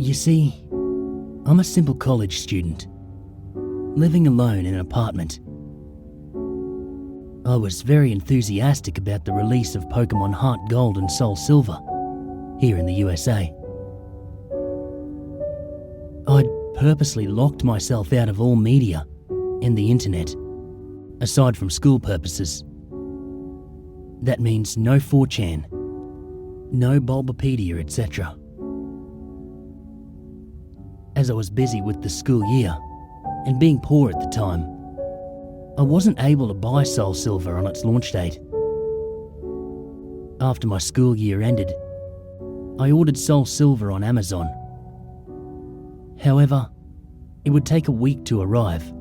You see, I'm a simple college student, living alone in an apartment. I was very enthusiastic about the release of Pokemon Heart Gold and Soul Silver here in the USA. I'd purposely locked myself out of all media and the internet, aside from school purposes. That means no 4chan, no Bulbapedia, etc. As I was busy with the school year and being poor at the time, I wasn't able to buy Soul Silver on its launch date. After my school year ended, I ordered Soul Silver on Amazon. However, it would take a week to arrive.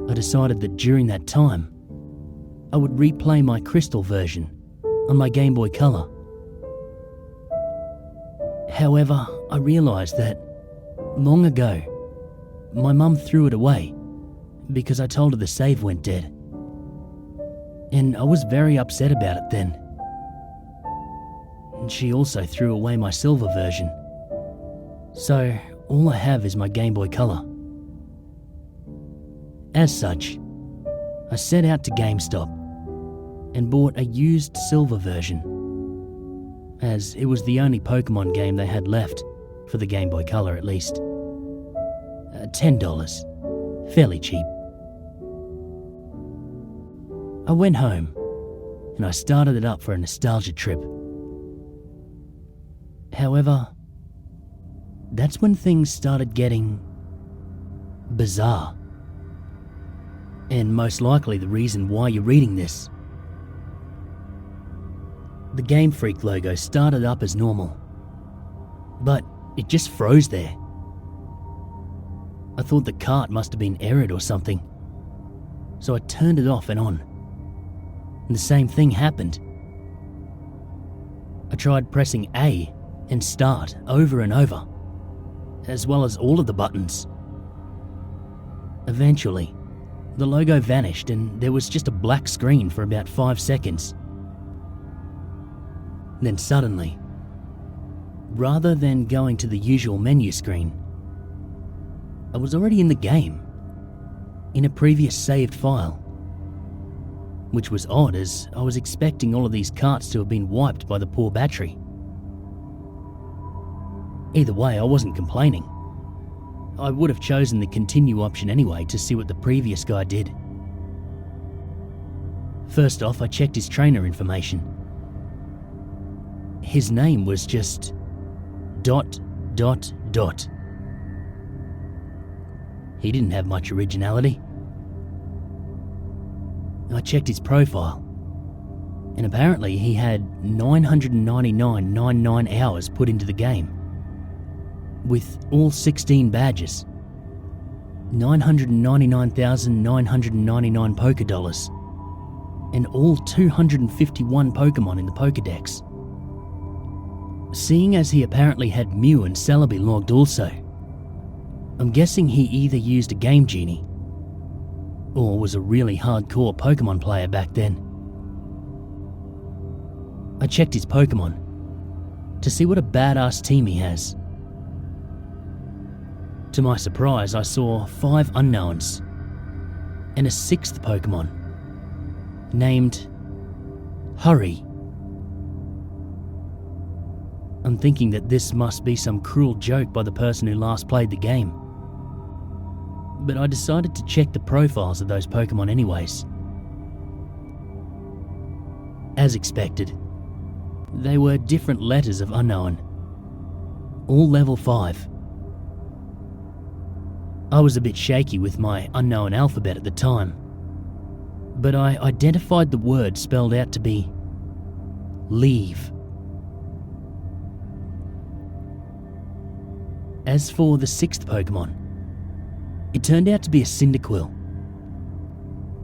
I decided that during that time, I would replay my Crystal version on my Game Boy Color. However, I realised that, long ago, my mum threw it away because I told her the save went dead. And I was very upset about it then. And she also threw away my silver version. So, all I have is my Game Boy Color. As such, I set out to GameStop and bought a used silver version, as it was the only Pokemon game they had left, for the Game Boy Color at least. $10, fairly cheap. I went home and I started it up for a nostalgia trip. However, that's when things started getting bizarre. And most likely the reason why you're reading this. The Game Freak logo started up as normal, but it just froze there. I thought the cart must have been errored or something, so I turned it off and on, and the same thing happened. I tried pressing A and start over and over, as well as all of the buttons. Eventually, the logo vanished and there was just a black screen for about 5 seconds. Then suddenly, rather than going to the usual menu screen, I was already in the game, in a previous saved file. Which was odd, as I was expecting all of these carts to have been wiped by the poor battery. Either way, I wasn't complaining. I would have chosen the continue option anyway to see what the previous guy did. First off, I checked his trainer information. His name was just ... He didn't have much originality. I checked his profile, and apparently he had 999.99 hours put into the game, with all 16 badges, 999,999 Pokédollars, and all 251 Pokemon in the Pokédex. Seeing as he apparently had Mew and Celebi logged also, I'm guessing he either used a Game Genie or was a really hardcore Pokemon player back then. I checked his Pokemon to see what a badass team he has. To my surprise, I saw 5 unknowns and a 6th Pokemon named Hurry. I'm thinking that this must be some cruel joke by the person who last played the game. But I decided to check the profiles of those Pokemon anyways. As expected, they were different letters of unknown, all level 5. I was a bit shaky with my unknown alphabet at the time, but I identified the word spelled out to be leave. As for the 6th Pokemon, it turned out to be a Cyndaquil.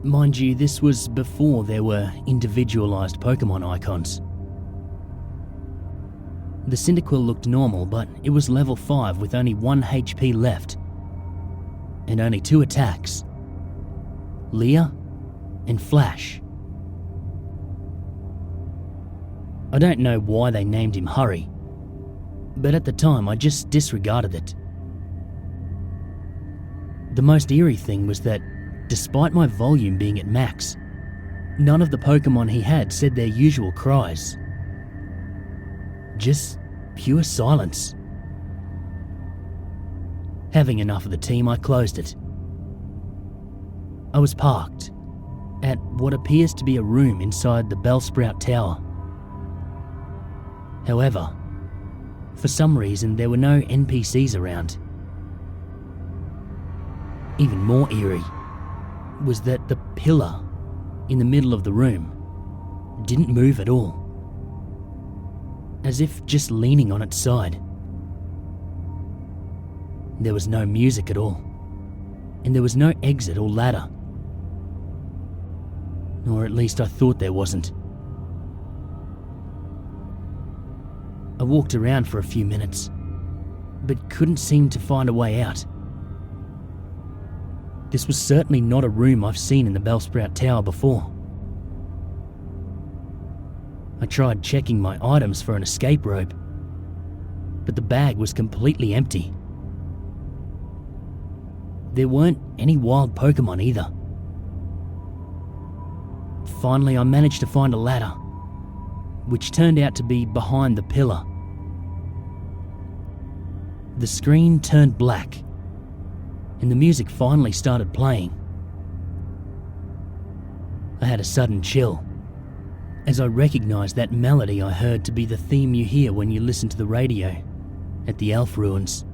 Mind you, this was before there were individualized Pokemon icons. The Cyndaquil looked normal, but it was level 5 with only 1 HP left, and only 2 attacks, Leer and Flash. I don't know why they named him Hurry, but at the time I just disregarded it. The most eerie thing was that, despite my volume being at max, none of the Pokemon he had said their usual cries. Just pure silence. Having enough of the team, I closed it. I was parked at what appears to be a room inside the Bellsprout Tower. However, for some reason there were no NPCs around. Even more eerie was that the pillar in the middle of the room didn't move at all, as if just leaning on its side. There was no music at all, and there was no exit or ladder. Or at least I thought there wasn't. I walked around for a few minutes, but couldn't seem to find a way out. This was certainly not a room I've seen in the Bellsprout Tower before. I tried checking my items for an escape rope, but the bag was completely empty. There weren't any wild Pokemon either. Finally, I managed to find a ladder, which turned out to be behind the pillar. The screen turned black, and the music finally started playing. I had a sudden chill, as I recognized that melody I heard to be the theme you hear when you listen to the radio at the elf ruins,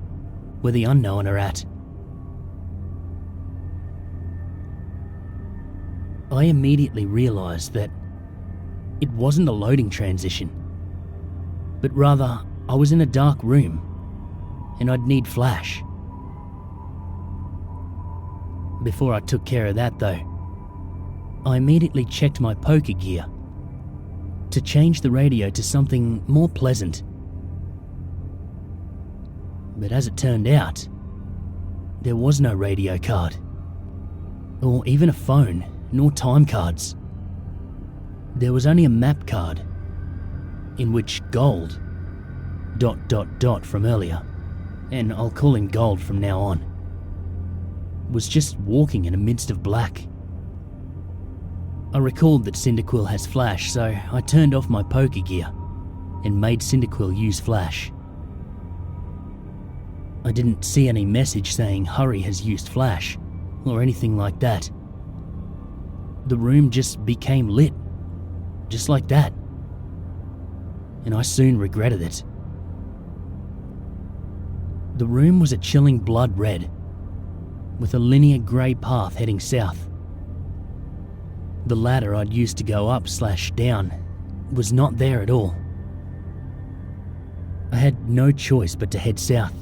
where the Unknown are at. I immediately realized that it wasn't a loading transition, but rather I was in a dark room and I'd need flash. Before I took care of that though, I immediately checked my poker gear to change the radio to something more pleasant. But as it turned out, there was no radio card, or even a phone, nor time cards. There was only a map card, in which Gold, ... from earlier, and I'll call him Gold from now on, was just walking in a midst of black. I recalled that Cyndaquil has flash, so I turned off my poker gear and made Cyndaquil use flash. I didn't see any message saying Hurry has used flash, or anything like that. The room just became lit, just like that, and I soon regretted it. The room was a chilling blood red, with a linear grey path heading south. The ladder I'd used to go up/down was not there at all. I had no choice but to head south.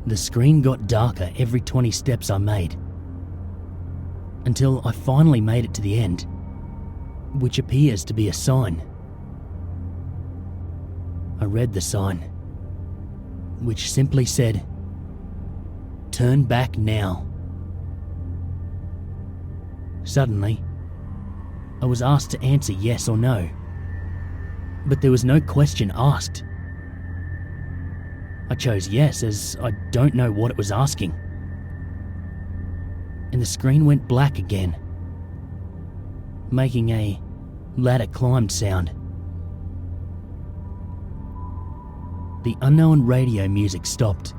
The screen got darker every 20 steps I made, until I finally made it to the end, which appears to be a sign. I read the sign, which simply said, "Turn back now." Suddenly, I was asked to answer yes or no, but there was no question asked. I chose yes, as I don't know what it was asking. And the screen went black again, making a ladder climbed sound. The Unknown radio music stopped,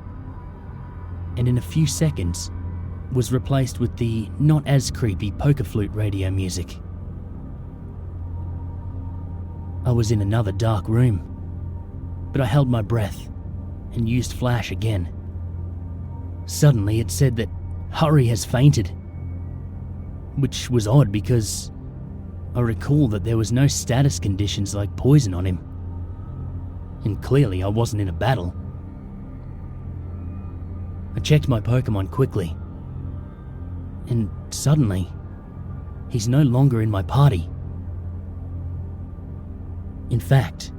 and in a few seconds was replaced with the not as creepy poker flute radio music. I was in another dark room, but I held my breath and used flash again. Suddenly it said that Hurry has fainted, which was odd because I recall that there was no status conditions like poison on him, and clearly I wasn't in a battle. I checked my Pokemon quickly, and suddenly he's no longer in my party. In fact,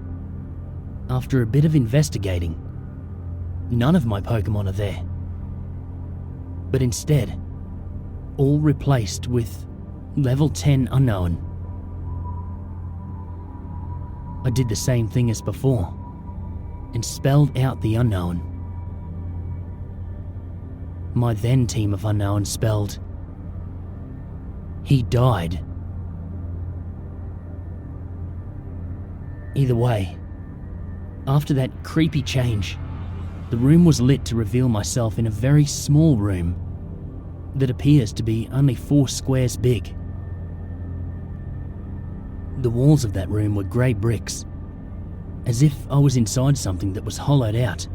after a bit of investigating, none of my Pokemon are there, but instead, all replaced with level 10 Unknown. I did the same thing as before and spelled out the unknown. My then team of unknowns spelled, "He died." Either way, after that creepy change, the room was lit to reveal myself in a very small room that appears to be only 4 squares big. The walls of that room were grey bricks, as if I was inside something that was hollowed out.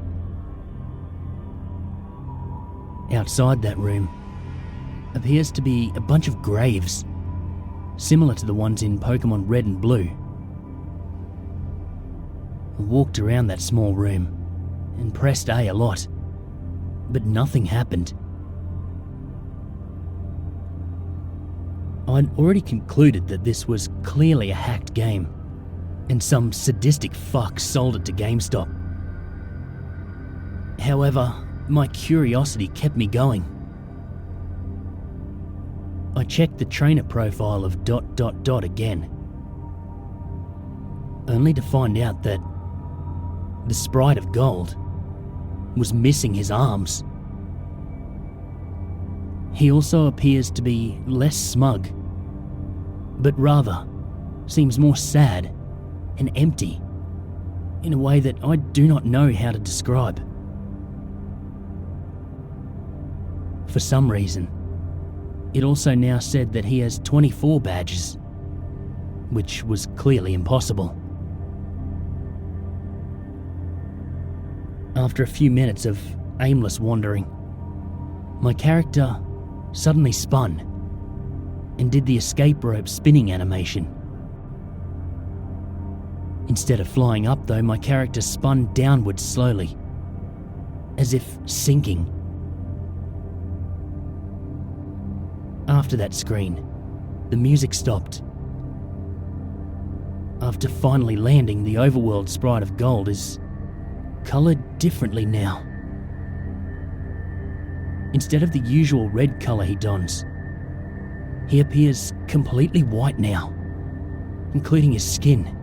Outside that room appears to be a bunch of graves, similar to the ones in Pokemon Red and Blue. I walked around that small room and pressed A lot, but nothing happened. I'd already concluded that this was clearly a hacked game, and some sadistic fuck sold it to GameStop. However, my curiosity kept me going. I checked the trainer profile of ... again, only to find out that the sprite of gold was missing his arms. He also appears to be less smug, but rather seems more sad and empty in a way that I do not know how to describe. For some reason, it also now said that he has 24 badges, which was clearly impossible. After a few minutes of aimless wandering, my character suddenly spun and did the escape rope spinning animation. Instead of flying up though, my character spun downwards slowly, as if sinking. After that screen, the music stopped. After finally landing, the overworld sprite of gold is coloured differently now. Instead of the usual red colour he dons, he appears completely white now, including his skin.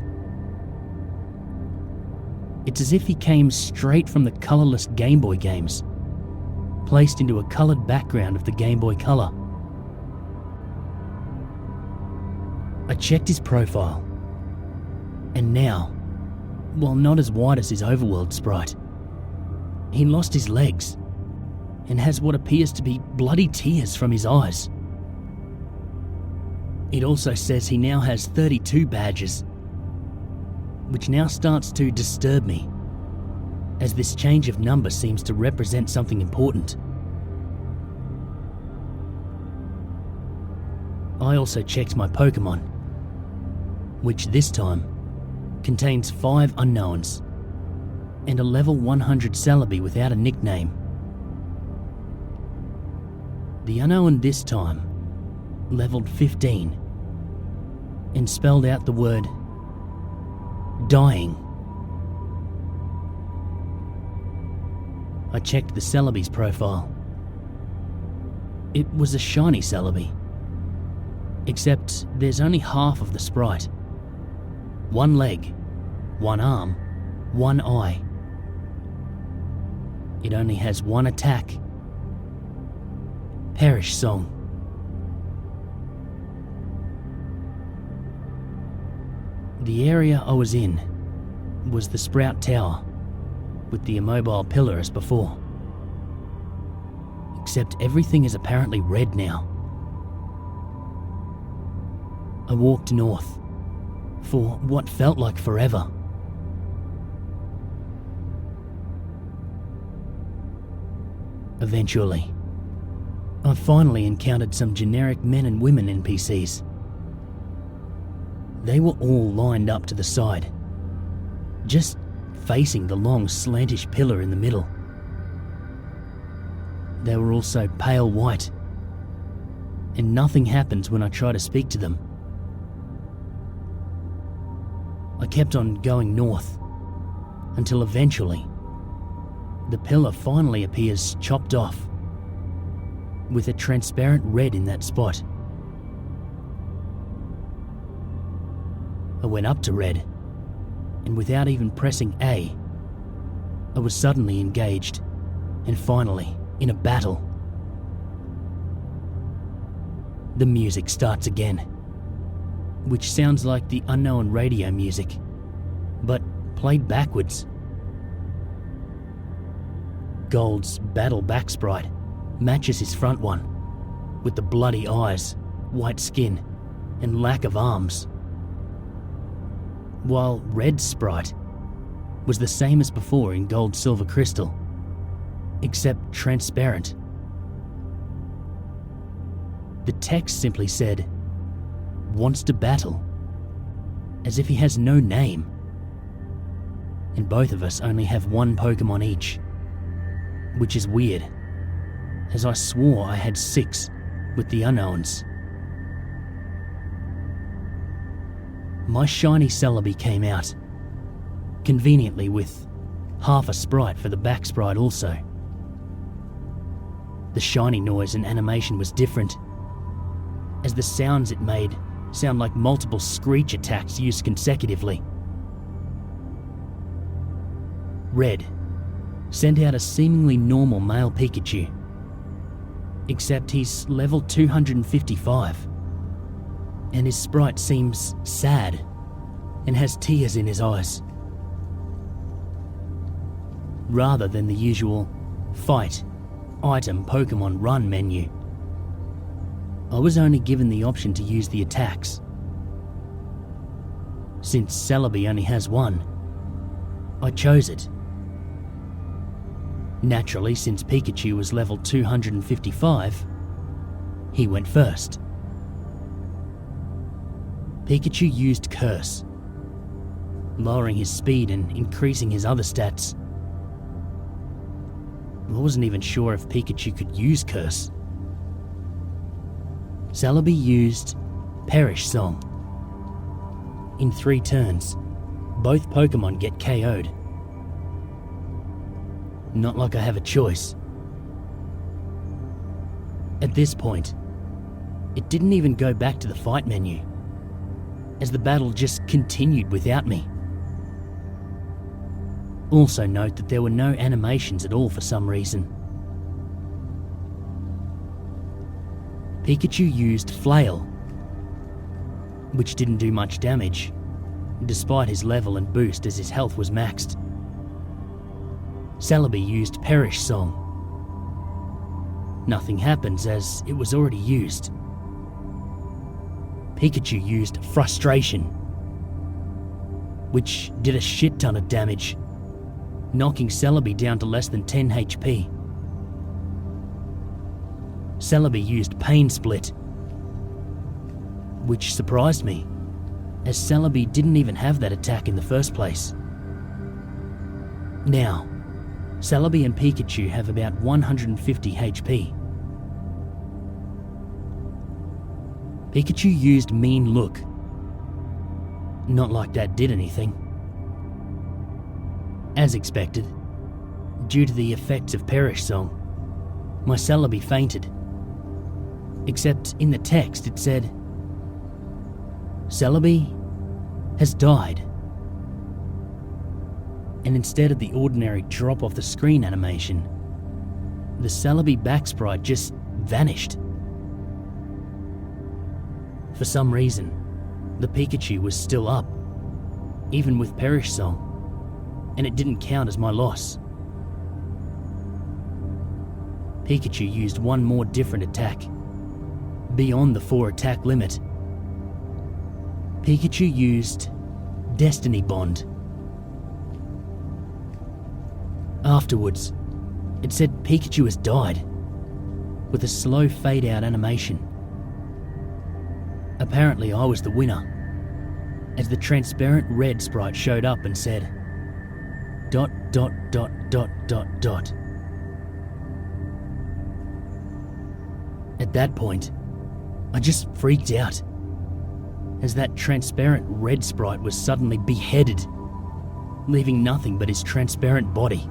It's as if he came straight from the colourless Game Boy games, placed into a coloured background of the Game Boy Color. I checked his profile, and now, while not as white as his overworld sprite, he lost his legs and has what appears to be bloody tears from his eyes. It also says he now has 32 badges, which now starts to disturb me, as this change of number seems to represent something important. I also checked my Pokemon, which this time contains 5 unknowns and a level 100 Celebi without a nickname. The unknown this time leveled 15 and spelled out the word dying. I checked the Celebi's profile. It was a shiny Celebi, except there's only half of the sprite. 1 leg, 1 arm, 1 eye. It only has 1 attack. Perish Song. The area I was in was the Sprout Tower, with the immobile pillar as before. Except everything is apparently red now. I walked north for what felt like forever. Eventually, I finally encountered some generic men and women NPCs. They were all lined up to the side, just facing the long slantish pillar in the middle. They were also pale white, and nothing happens when I try to speak to them. I kept on going north, until eventually, the pillar finally appears chopped off, with a transparent red in that spot. I went up to Red and without even pressing A, I was suddenly engaged, and finally, in a battle. The music starts again, which sounds like the unknown radio music, but played backwards. Gold's battle back sprite matches his front one, with the bloody eyes, white skin, and lack of arms. While Red's sprite was the same as before in gold silver crystal, except transparent. The text simply said, "Wants to battle," as if he has no name. And both of us only have one Pokemon each, which is weird, as I swore I had 6 with the unknowns. My shiny Celebi came out, conveniently with half a sprite for the back sprite also. The shiny noise and animation was different, as the sounds it made sound like multiple screech attacks used consecutively. Red sent out a seemingly normal male Pikachu, except he's level 255, and his sprite seems sad and has tears in his eyes. Rather than the usual fight, item, Pokemon run menu, I was only given the option to use the attacks. Since Celebi only has one, I chose it. Naturally, since Pikachu was level 255, he went first. Pikachu used Curse, lowering his speed and increasing his other stats. I wasn't even sure if Pikachu could use Curse. Celebi used Perish Song. In 3 turns, both Pokemon get KO'd. Not like I have a choice. At this point, it didn't even go back to the fight menu, as the battle just continued without me. Also note that there were no animations at all for some reason. Pikachu used Flail, which didn't do much damage, despite his level and boost as his health was maxed. Celebi used Perish Song. Nothing happens as it was already used. Pikachu used Frustration, which did a shit ton of damage, knocking Celebi down to less than 10 HP. Celebi used Pain Split, which surprised me, as Celebi didn't even have that attack in the first place. Now, Celebi and Pikachu have about 150 HP. Pikachu used Mean Look. Not like that did anything. As expected, due to the effects of Perish Song, my Celebi fainted. Except in the text it said, "Celebi has died." And instead of the ordinary drop off the screen animation, the Celebi back sprite just vanished. For some reason, the Pikachu was still up, even with Perish Song, and it didn't count as my loss. Pikachu used one more different attack, beyond the 4 attack limit. Pikachu used Destiny Bond. Afterwards, it said Pikachu has died, with a slow fade out animation. Apparently I was the winner, as the transparent red sprite showed up and said, ... At that point, I just freaked out, as that transparent red sprite was suddenly beheaded, leaving nothing but his transparent body.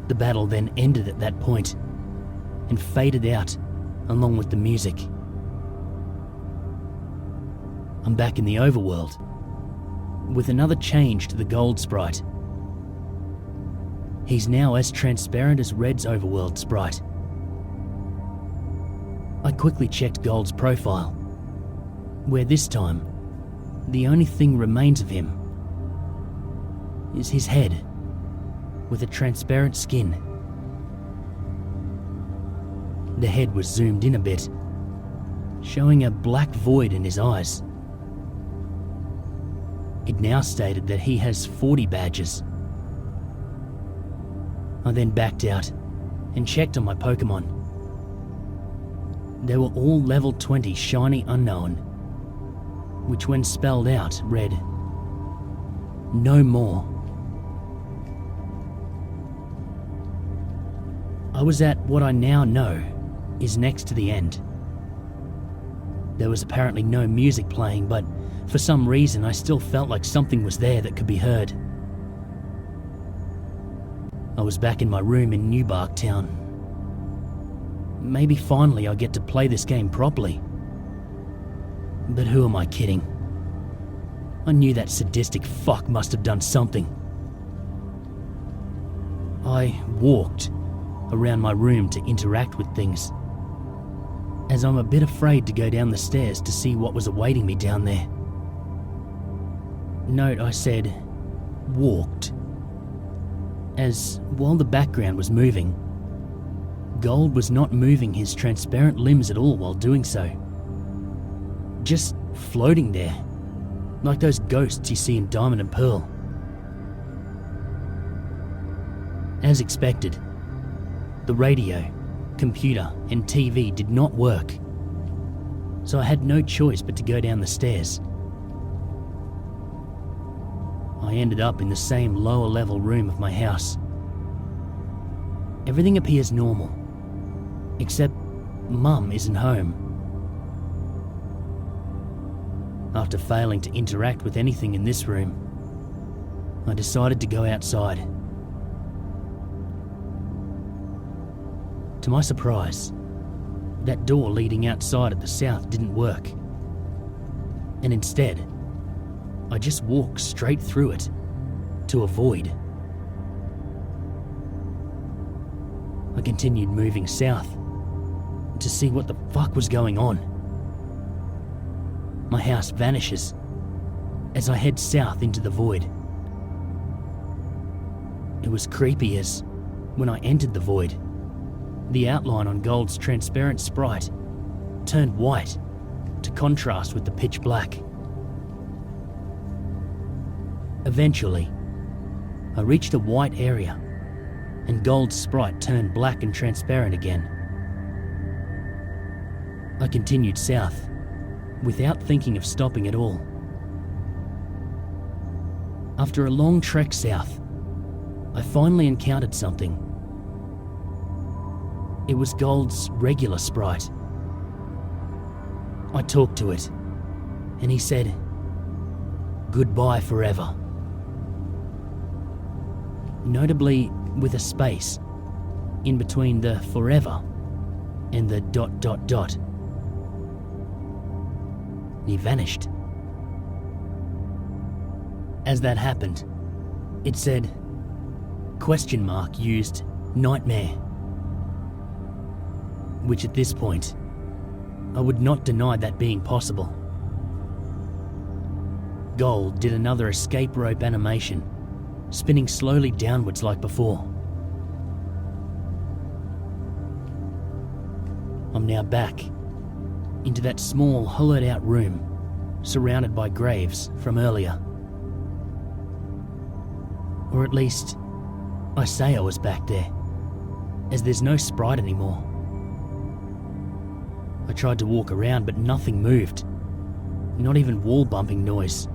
The battle then ended at that point, and faded out along with the music. I'm back in the overworld, with another change to the gold sprite. He's now as transparent as Red's overworld sprite. I quickly checked Gold's profile, where this time, the only thing remains of him is his head, with a transparent skin. The head was zoomed in a bit, showing a black void in his eyes. It now stated that he has 40 badges. I then backed out and checked on my Pokemon. They were all level 20 shiny unknown, which when spelled out read, "No more." I was at what I now know is next to the end. There was apparently no music playing, but for some reason I still felt like something was there that could be heard. I was back in my room in Newbark Town. Maybe finally I get to play this game properly. But who am I kidding? I knew that sadistic fuck must have done something. I walked around my room to interact with things, as I'm a bit afraid to go down the stairs to see what was awaiting me down there. Note I said walked, as while the background was moving, Gold was not moving his transparent limbs at all while doing so. Just floating there, like those ghosts you see in Diamond and Pearl. As expected, the radio, computer, and TV did not work, so I had no choice but to go down the stairs. I ended up in the same lower level room of my house. Everything appears normal, except Mum isn't home. After failing to interact with anything in this room, I decided to go outside. To my surprise, that door leading outside at the south didn't work, and instead, I just walked straight through it to a void. I continued moving south to see what the fuck was going on. My house vanishes as I head south into the void. It was creepy as, when I entered the void, the outline on Gold's transparent sprite turned white to contrast with the pitch black. Eventually, I reached a white area and Gold's sprite turned black and transparent again. I continued south without thinking of stopping at all. After a long trek south, I finally encountered something. It was Gold's regular sprite. I talked to it, and he said, "Goodbye forever." Notably with a space in between the forever and the ... He vanished. As that happened, it said, used nightmare. Which at this point, I would not deny that being possible. Gold did another escape rope animation, spinning slowly downwards like before. I'm now back into that small hollowed out room surrounded by graves from earlier. Or at least, I say I was back there, as there's no sprite anymore. I tried to walk around but nothing moved, not even wall bumping noise.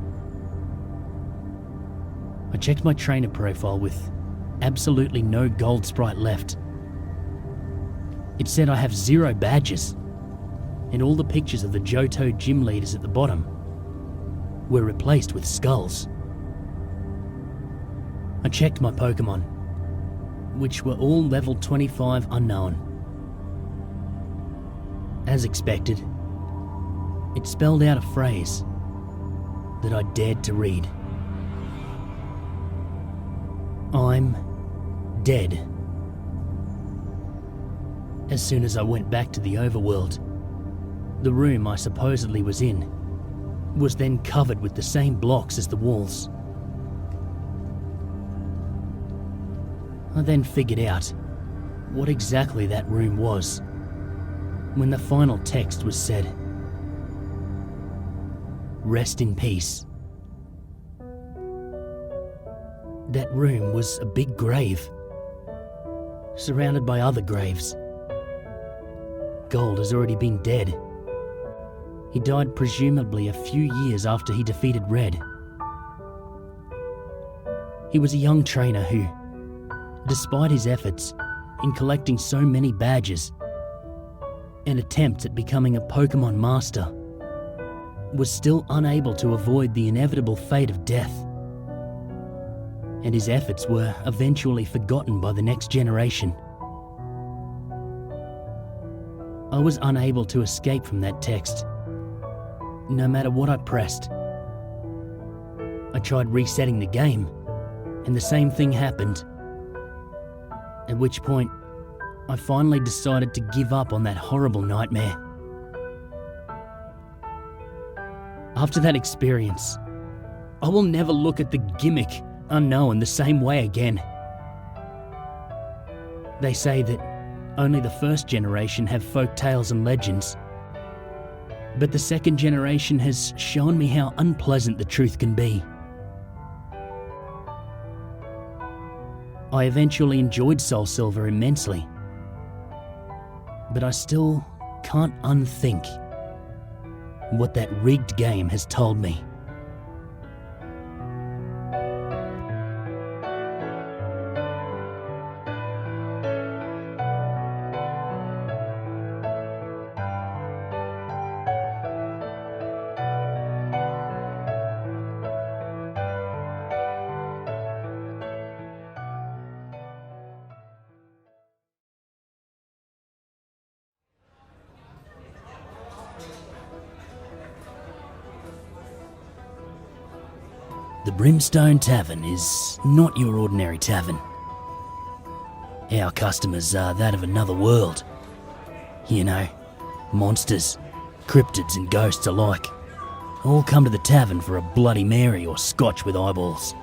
I checked my trainer profile with absolutely no gold sprite left. It said I have 0 badges, and all the pictures of the Johto gym leaders at the bottom were replaced with skulls. I checked my Pokemon, which were all level 25 unknown. As expected, it spelled out a phrase that I dared to read. I'm dead. As soon as I went back to the overworld, the room I supposedly was in was then covered with the same blocks as the walls. I then figured out what exactly that room was when the final text was said. Rest in peace. That room was a big grave, surrounded by other graves. Gold has already been dead. He died presumably a few years after he defeated Red. He was a young trainer who, despite his efforts in collecting so many badges and attempts at becoming a Pokemon master, was still unable to avoid the inevitable fate of death. And his efforts were eventually forgotten by the next generation. I was unable to escape from that text, no matter what I pressed. I tried resetting the game, and the same thing happened. At which point, I finally decided to give up on that horrible nightmare. After that experience, I will never look at the gimmick unknown the same way again. They say that only the first generation have folk tales and legends, but the second generation has shown me how unpleasant the truth can be. I eventually enjoyed Soul Silver immensely, but I still can't unthink what that rigged game has told me. The Brimstone Tavern is not your ordinary tavern. Our customers are that of another world. You know, monsters, cryptids and ghosts alike all come to the tavern for a Bloody Mary or scotch with eyeballs.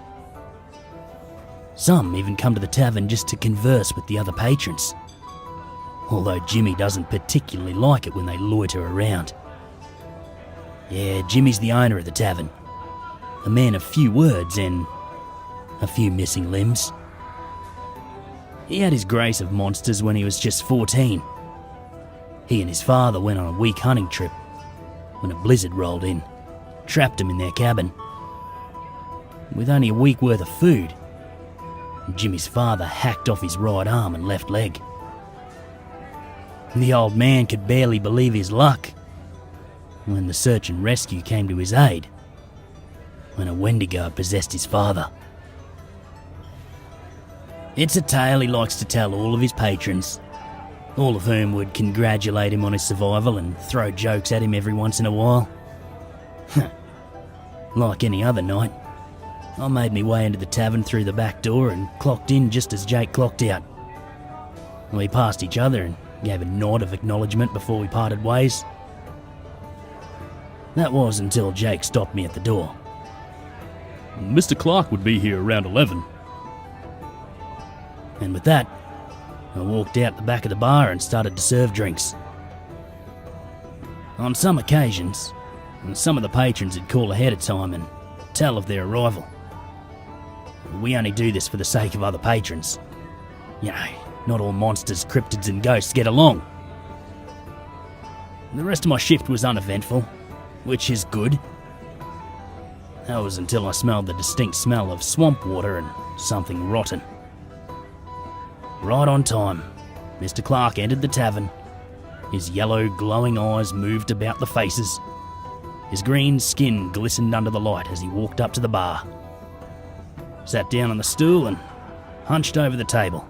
Some even come to the tavern just to converse with the other patrons, although Jimmy doesn't particularly like it when they loiter around. Yeah, Jimmy's the owner of the tavern. A man of few words and a few missing limbs. He had his grace of monsters when he was just 14. He and his father went on a week hunting trip when a blizzard rolled in, trapped him in their cabin. With only a week worth of food, Jimmy's father hacked off his right arm and left leg. The old man could barely believe his luck when the search and rescue came to his aid, when a Wendigo possessed his father. It's a tale he likes to tell all of his patrons, all of whom would congratulate him on his survival and throw jokes at him every once in a while. Like any other night, I made my way into the tavern through the back door and clocked in just as Jake clocked out. We passed each other and gave a nod of acknowledgement before we parted ways. That was until Jake stopped me at the door. Mr. Clark would be here around 11. And with that, I walked out the back of the bar and started to serve drinks. On some occasions, some of the patrons would call ahead of time and tell of their arrival. We only do this for the sake of other patrons. You know, not all monsters, cryptids and ghosts get along. The rest of my shift was uneventful, which is good. That was until I smelled the distinct smell of swamp water and something rotten. Right on time, Mr. Clark entered the tavern. His yellow, glowing eyes moved about the faces. His green skin glistened under the light as he walked up to the bar, sat down on the stool and hunched over the table.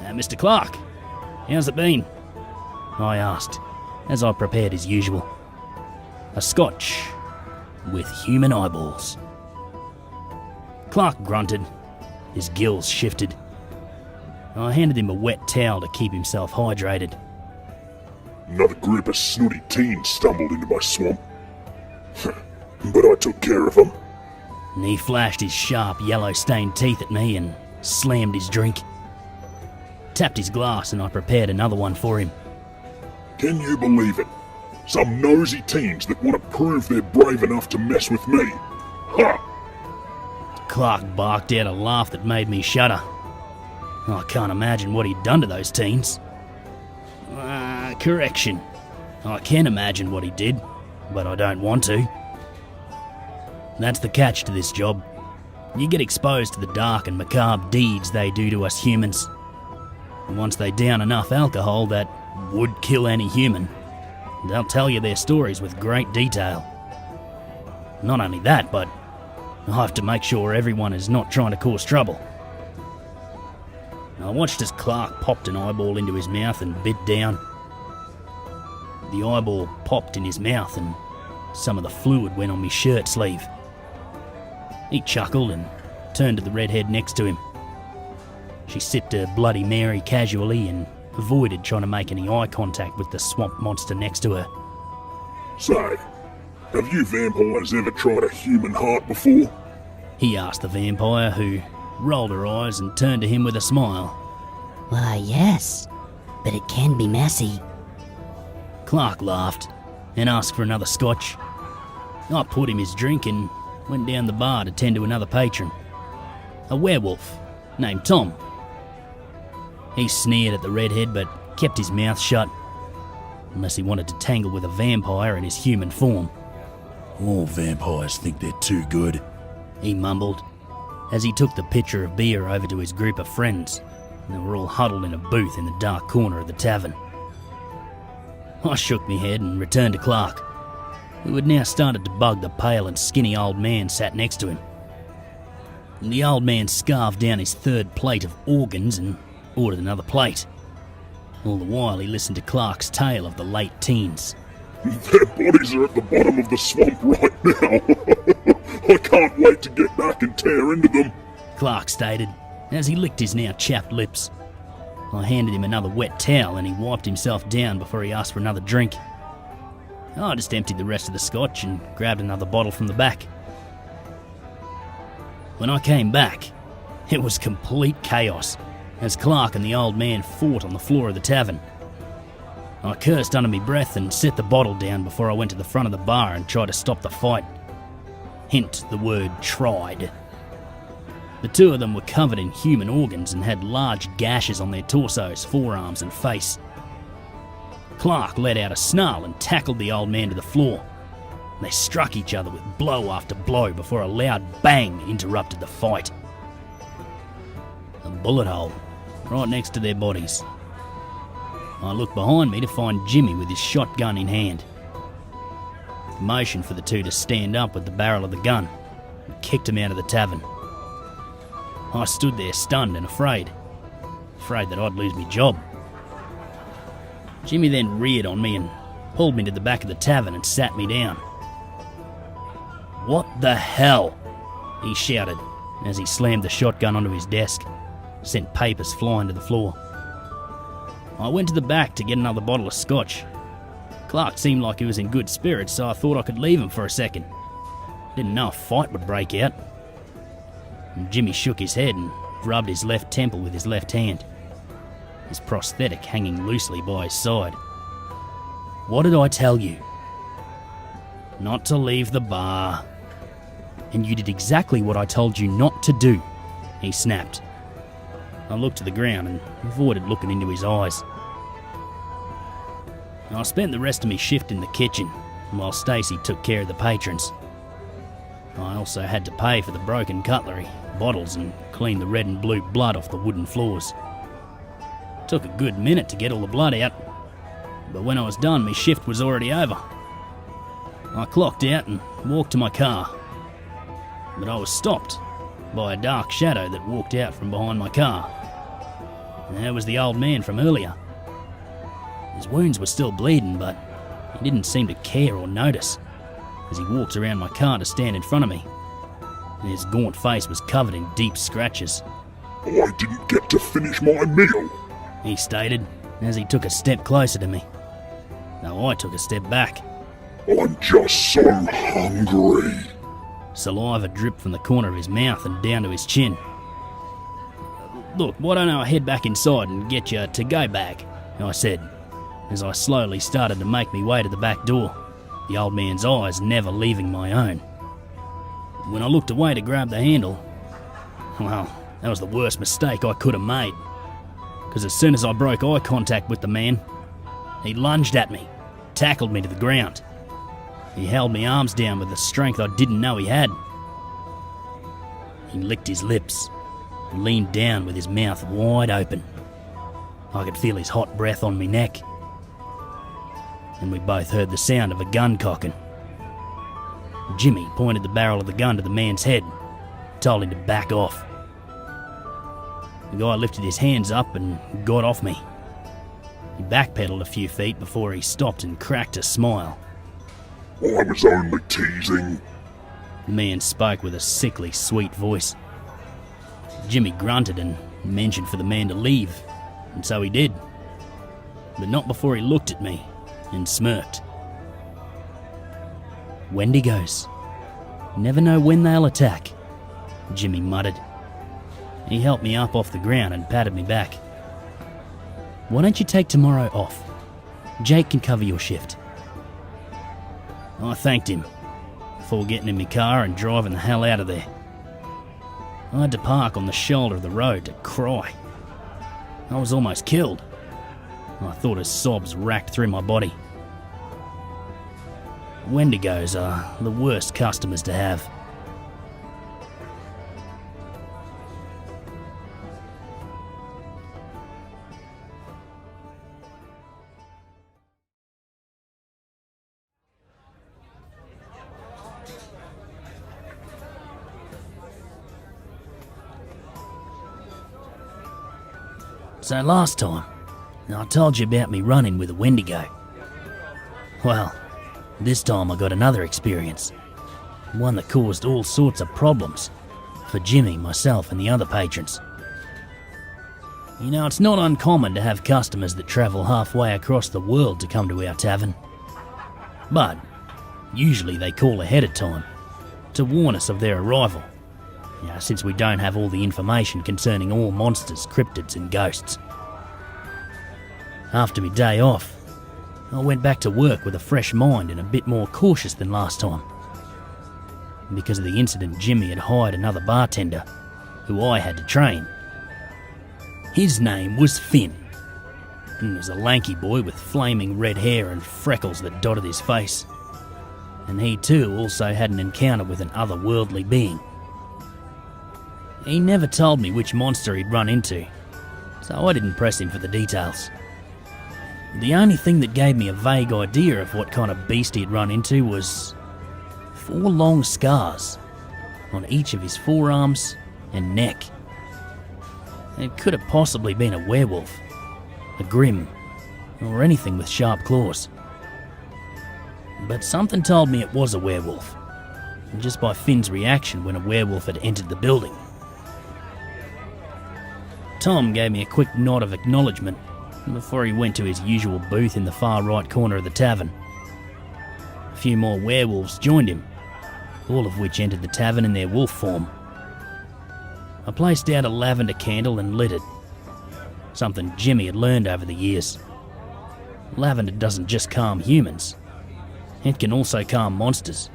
Mr. Clark, how's it been? I asked, as I prepared as usual. A scotch, with human eyeballs. Clark grunted. His gills shifted. I handed him a wet towel to keep himself hydrated. Another group of snooty teens stumbled into my swamp. But I took care of them. And he flashed his sharp, yellow-stained teeth at me and slammed his drink. Tapped his glass and I prepared another one for him. Can you believe it? Some nosy teens that want to prove they're brave enough to mess with me. Ha! Clark barked out a laugh that made me shudder. I can't imagine what he'd done to those teens. Correction. I can imagine what he did, but I don't want to. That's the catch to this job. You get exposed to the dark and macabre deeds they do to us humans. And once they down enough alcohol that would kill any human, they'll tell you their stories with great detail. Not only that, but I have to make sure everyone is not trying to cause trouble. I watched as Clark popped an eyeball into his mouth and bit down. The eyeball popped in his mouth and some of the fluid went on my shirt sleeve. He chuckled and turned to the redhead next to him. She sipped a Bloody Mary casually and avoided trying to make any eye contact with the swamp monster next to her. Say, have you vampires ever tried a human heart before? He asked the vampire, who rolled her eyes and turned to him with a smile. Why, yes, but it can be messy. Clark laughed and asked for another scotch. I poured him his drink and went down the bar to tend to another patron, a werewolf named Tom. He sneered at the redhead but kept his mouth shut, unless he wanted to tangle with a vampire in his human form. All vampires think they're too good, he mumbled, as he took the pitcher of beer over to his group of friends. They were all huddled in a booth in the dark corner of the tavern. I shook my head and returned to Clark, who had now started to bug the pale and skinny old man sat next to him. The old man scarfed down his third plate of organs and ordered another plate. All the while he listened to Clark's tale of the late teens. Their bodies are at the bottom of the swamp right now. I can't wait to get back and tear into them, Clark stated, as he licked his now chapped lips. I handed him another wet towel and he wiped himself down before he asked for another drink. I just emptied the rest of the scotch and grabbed another bottle from the back. When I came back, it was complete chaos, as Clark and the old man fought on the floor of the tavern. I cursed under my breath and set the bottle down before I went to the front of the bar and tried to stop the fight. Hint the word tried. The two of them were covered in human organs and had large gashes on their torsos, forearms and face. Clark let out a snarl and tackled the old man to the floor. They struck each other with blow after blow before a loud bang interrupted the fight. A bullet hole right next to their bodies. I looked behind me to find Jimmy with his shotgun in hand. I motioned for the two to stand up with the barrel of the gun and kicked him out of the tavern. I stood there stunned and afraid that I'd lose my job. Jimmy then reared on me and pulled me to the back of the tavern and sat me down. "What the hell?" he shouted as he slammed the shotgun onto his desk, sent papers flying to the floor. I went to the back to get another bottle of scotch. Clark seemed like he was in good spirits, so I thought I could leave him for a second. Didn't know a fight would break out. And Jimmy shook his head and rubbed his left temple with his left hand, his prosthetic hanging loosely by his side. "What did I tell you?" "Not to leave the bar." "And you did exactly what I told you not to do," he snapped. I looked to the ground and avoided looking into his eyes. I spent the rest of my shift in the kitchen, while Stacy took care of the patrons. I also had to pay for the broken cutlery, bottles, and clean the red and blue blood off the wooden floors. Took a good minute to get all the blood out, but when I was done, my shift was already over. I clocked out and walked to my car, but I was stopped by a dark shadow that walked out from behind my car. And there was the old man from earlier. His wounds were still bleeding, but he didn't seem to care or notice. as he walked around my car to stand in front of me. His gaunt face was covered in deep scratches. I didn't get to finish my meal, He stated as he took a step closer to me. Now I took a step back. I'm just so hungry. Saliva dripped from the corner of his mouth and down to his chin. Look, why don't I head back inside and get your to-go bag? I said, as I slowly started to make my way to the back door, the old man's eyes never leaving my own. When I looked away to grab the handle, well, that was the worst mistake I could have made. Because as soon as I broke eye contact with the man, he lunged at me, tackled me to the ground. He held my arms down with a strength I didn't know he had. He licked his lips and leaned down with his mouth wide open. I could feel his hot breath on my neck. And we both heard the sound of a gun cocking. Jimmy pointed the barrel of the gun to the man's head, told him to back off. The guy lifted his hands up and got off me. He backpedaled a few feet before he stopped and cracked a smile. I was only teasing. The man spoke with a sickly sweet voice. Jimmy grunted and mentioned for the man to leave, and so he did. But not before he looked at me and smirked. Wendigos. Never know when they'll attack, Jimmy muttered. He helped me up off the ground and patted me back. Why don't you take tomorrow off? Jake can cover your shift. I thanked him before getting in my car and driving the hell out of there. I had to park on the shoulder of the road to cry. I was almost killed. I thought as sobs racked through my body. Wendigos are the worst customers to have. So last time, I told you about me running with a Wendigo. Well, this time I got another experience. One that caused all sorts of problems for Jimmy, myself and the other patrons. You know, it's not uncommon to have customers that travel halfway across the world to come to our tavern. But usually they call ahead of time to warn us of their arrival. Since we don't have all the information concerning all monsters, cryptids and ghosts. After my day off, I went back to work with a fresh mind and a bit more cautious than last time. Because of the incident, Jimmy had hired another bartender, who I had to train. His name was Finn, and was a lanky boy with flaming red hair and freckles that dotted his face. And he too also had an encounter with an otherworldly being. He never told me which monster he'd run into, so I didn't press him for the details. The only thing that gave me a vague idea of what kind of beast he'd run into was 4 long scars on each of his forearms and neck. It could have possibly been a werewolf, a grim, or anything with sharp claws. But something told me it was a werewolf, just by Finn's reaction when a werewolf had entered the building. Tom gave me a quick nod of acknowledgement before he went to his usual booth in the far right corner of the tavern. A few more werewolves joined him, all of which entered the tavern in their wolf form. I placed out a lavender candle and lit it, something Jimmy had learned over the years. Lavender doesn't just calm humans, it can also calm monsters.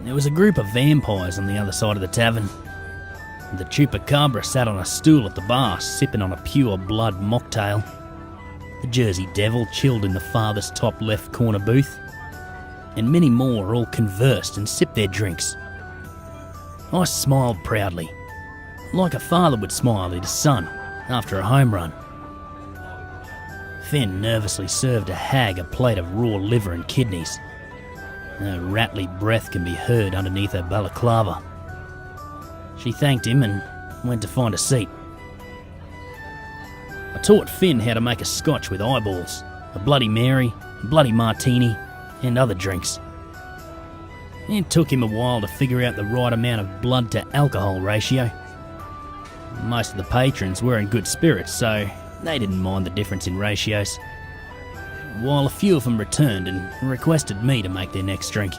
There was a group of vampires on the other side of the tavern. The Chupacabra sat on a stool at the bar, sipping on a pure blood mocktail. The Jersey Devil chilled in the farthest top left corner booth. And many more all conversed and sipped their drinks. I smiled proudly, like a father would smile at his son after a home run. Finn nervously served a hag a plate of raw liver and kidneys. Her rattly breath can be heard underneath her balaclava. She thanked him and went to find a seat. I taught Finn how to make a scotch with eyeballs, a Bloody Mary, a Bloody Martini, and other drinks. It took him a while to figure out the right amount of blood to alcohol ratio. Most of the patrons were in good spirits, so they didn't mind the difference in ratios, while a few of them returned and requested me to make their next drink.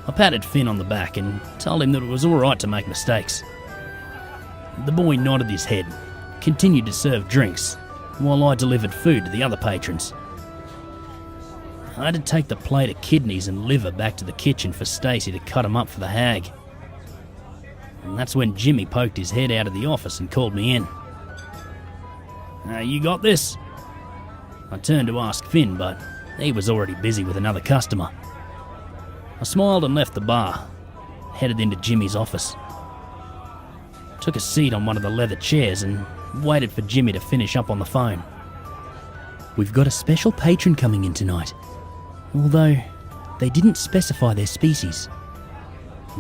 I patted Finn on the back and told him that it was alright to make mistakes. The boy nodded his head, continued to serve drinks, while I delivered food to the other patrons. I had to take the plate of kidneys and liver back to the kitchen for Stacy to cut them up for the hag. And that's when Jimmy poked his head out of the office and called me in. You got this?" I turned to ask Finn, but he was already busy with another customer. I smiled and left the bar, headed into Jimmy's office. Took a seat on one of the leather chairs and waited for Jimmy to finish up on the phone. "We've got a special patron coming in tonight, although they didn't specify their species,"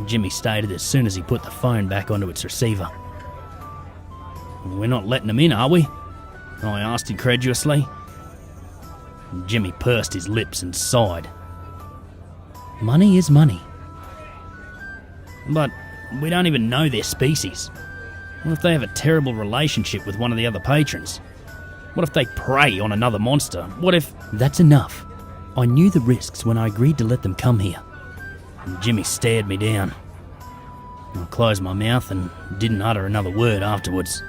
Jimmy stated as soon as he put the phone back onto its receiver. "We're not letting them in, are we?" I asked incredulously. Jimmy pursed his lips and sighed. "Money is money." "But we don't even know their species. What if they have a terrible relationship with one of the other patrons? What if they prey on another monster? What if..." "That's enough. I knew the risks when I agreed to let them come here." Jimmy stared me down. I closed my mouth and didn't utter another word afterwards.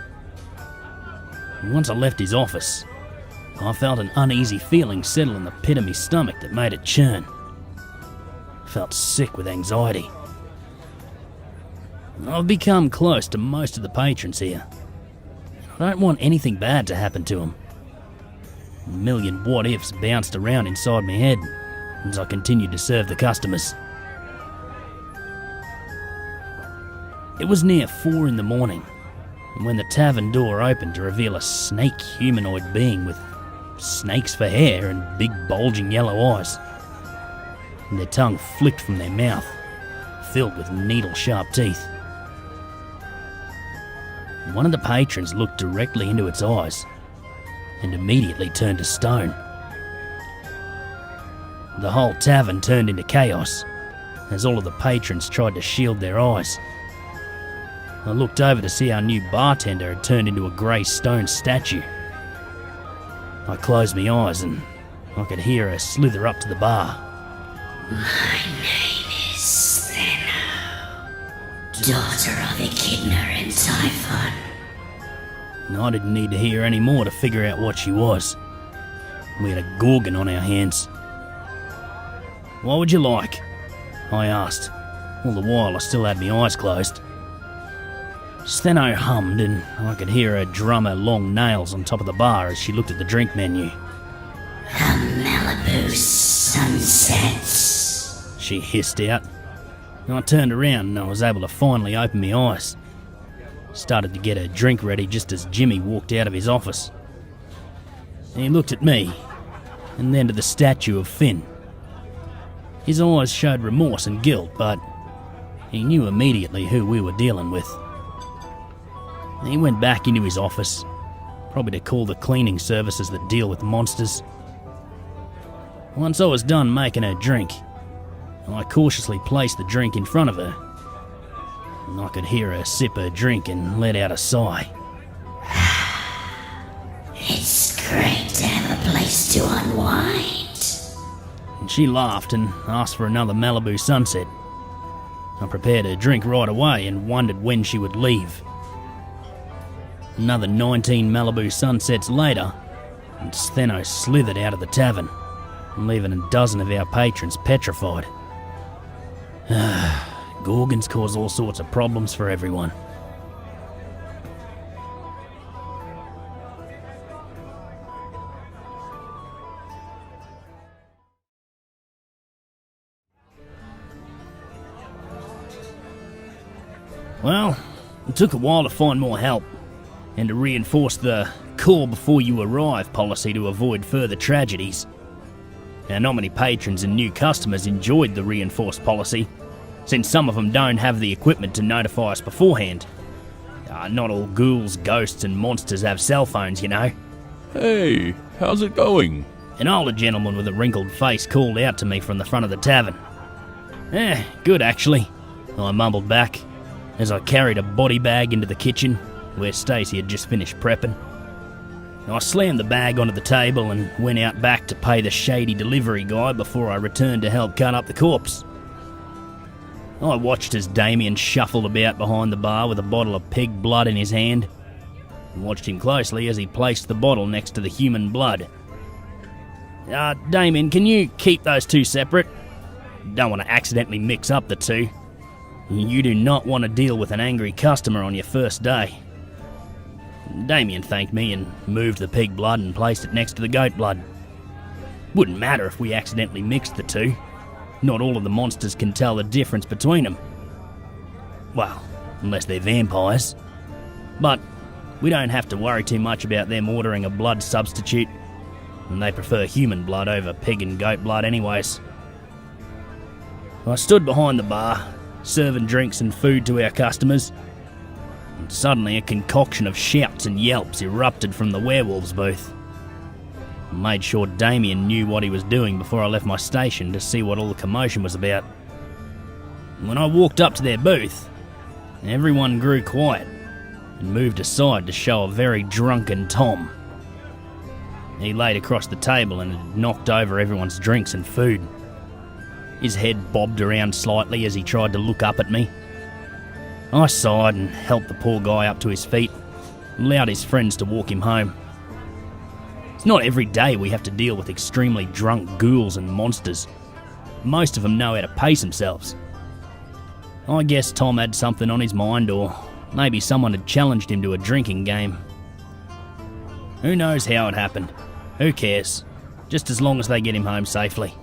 Once I left his office, I felt an uneasy feeling settle in the pit of my stomach that made it churn. I felt sick with anxiety. I've become close to most of the patrons here. I don't want anything bad to happen to them. A million what-ifs bounced around inside my head as I continued to serve the customers. It was near 4 in the morning when the tavern door opened to reveal a snake humanoid being with snakes for hair and big bulging yellow eyes. And their tongue flicked from their mouth, filled with needle-sharp teeth. One of the patrons looked directly into its eyes and immediately turned to stone. The whole tavern turned into chaos as all of the patrons tried to shield their eyes. I looked over to see our new bartender had turned into a grey stone statue. I closed my eyes and I could hear her slither up to the bar. My name is Thena, daughter of Echidna and Typhon. And I didn't need to hear any more to figure out what she was. We had a Gorgon on our hands. "What would you like?" I asked. All the while I still had my eyes closed. Steno hummed and I could hear her drum her long nails on top of the bar as she looked at the drink menu. "A Malibu Sunsets," she hissed out. I turned around and I was able to finally open my eyes. Started to get her drink ready just as Jimmy walked out of his office. He looked at me and then to the statue of Finn. His eyes showed remorse and guilt, but he knew immediately who we were dealing with. He went back into his office, probably to call the cleaning services that deal with monsters. Once I was done making her drink, I cautiously placed the drink in front of her. And I could hear her sip her drink and let out a sigh. "It's great to have a place to unwind." And she laughed and asked for another Malibu Sunset. I prepared her drink right away and wondered when she would leave. Another 19 Malibu Sunsets later, and Steno slithered out of the tavern, leaving a dozen of our patrons petrified. Gorgons cause all sorts of problems for everyone. Well, it took a while to find more help, and to reinforce the call before you arrive policy to avoid further tragedies. Now, not many patrons and new customers enjoyed the reinforced policy, since some of them don't have the equipment to notify us beforehand. Not all ghouls, ghosts and monsters have cell phones, you know. Hey, how's it going? An older gentleman with a wrinkled face called out to me from the front of the tavern. Good actually, I mumbled back as I carried a body bag into the kitchen where Stacey had just finished prepping. I slammed the bag onto the table and went out back to pay the shady delivery guy before I returned to help cut up the corpse. I watched as Damien shuffled about behind the bar with a bottle of pig blood in his hand, and watched him closely as he placed the bottle next to the human blood. Damien, can you keep those two separate? Don't want to accidentally mix up the two. You do not want to deal with an angry customer on your first day. Damien thanked me and moved the pig blood and placed it next to the goat blood. Wouldn't matter if we accidentally mixed the two. Not all of the monsters can tell the difference between them. Well, unless they're vampires. But we don't have to worry too much about them ordering a blood substitute, and they prefer human blood over pig and goat blood anyways. I stood behind the bar, serving drinks and food to our customers, and suddenly a concoction of shouts and yelps erupted from the werewolves booth. I made sure Damien knew what he was doing before I left my station to see what all the commotion was about. When I walked up to their booth, everyone grew quiet and moved aside to show a very drunken Tom. He laid across the table and had knocked over everyone's drinks and food. His head bobbed around slightly as he tried to look up at me. I sighed and helped the poor guy up to his feet and allowed his friends to walk him home. It's not every day we have to deal with extremely drunk ghouls and monsters. Most of them know how to pace themselves. I guess Tom had something on his mind, or maybe someone had challenged him to a drinking game. Who knows how it happened? Who cares? Just as long as they get him home safely.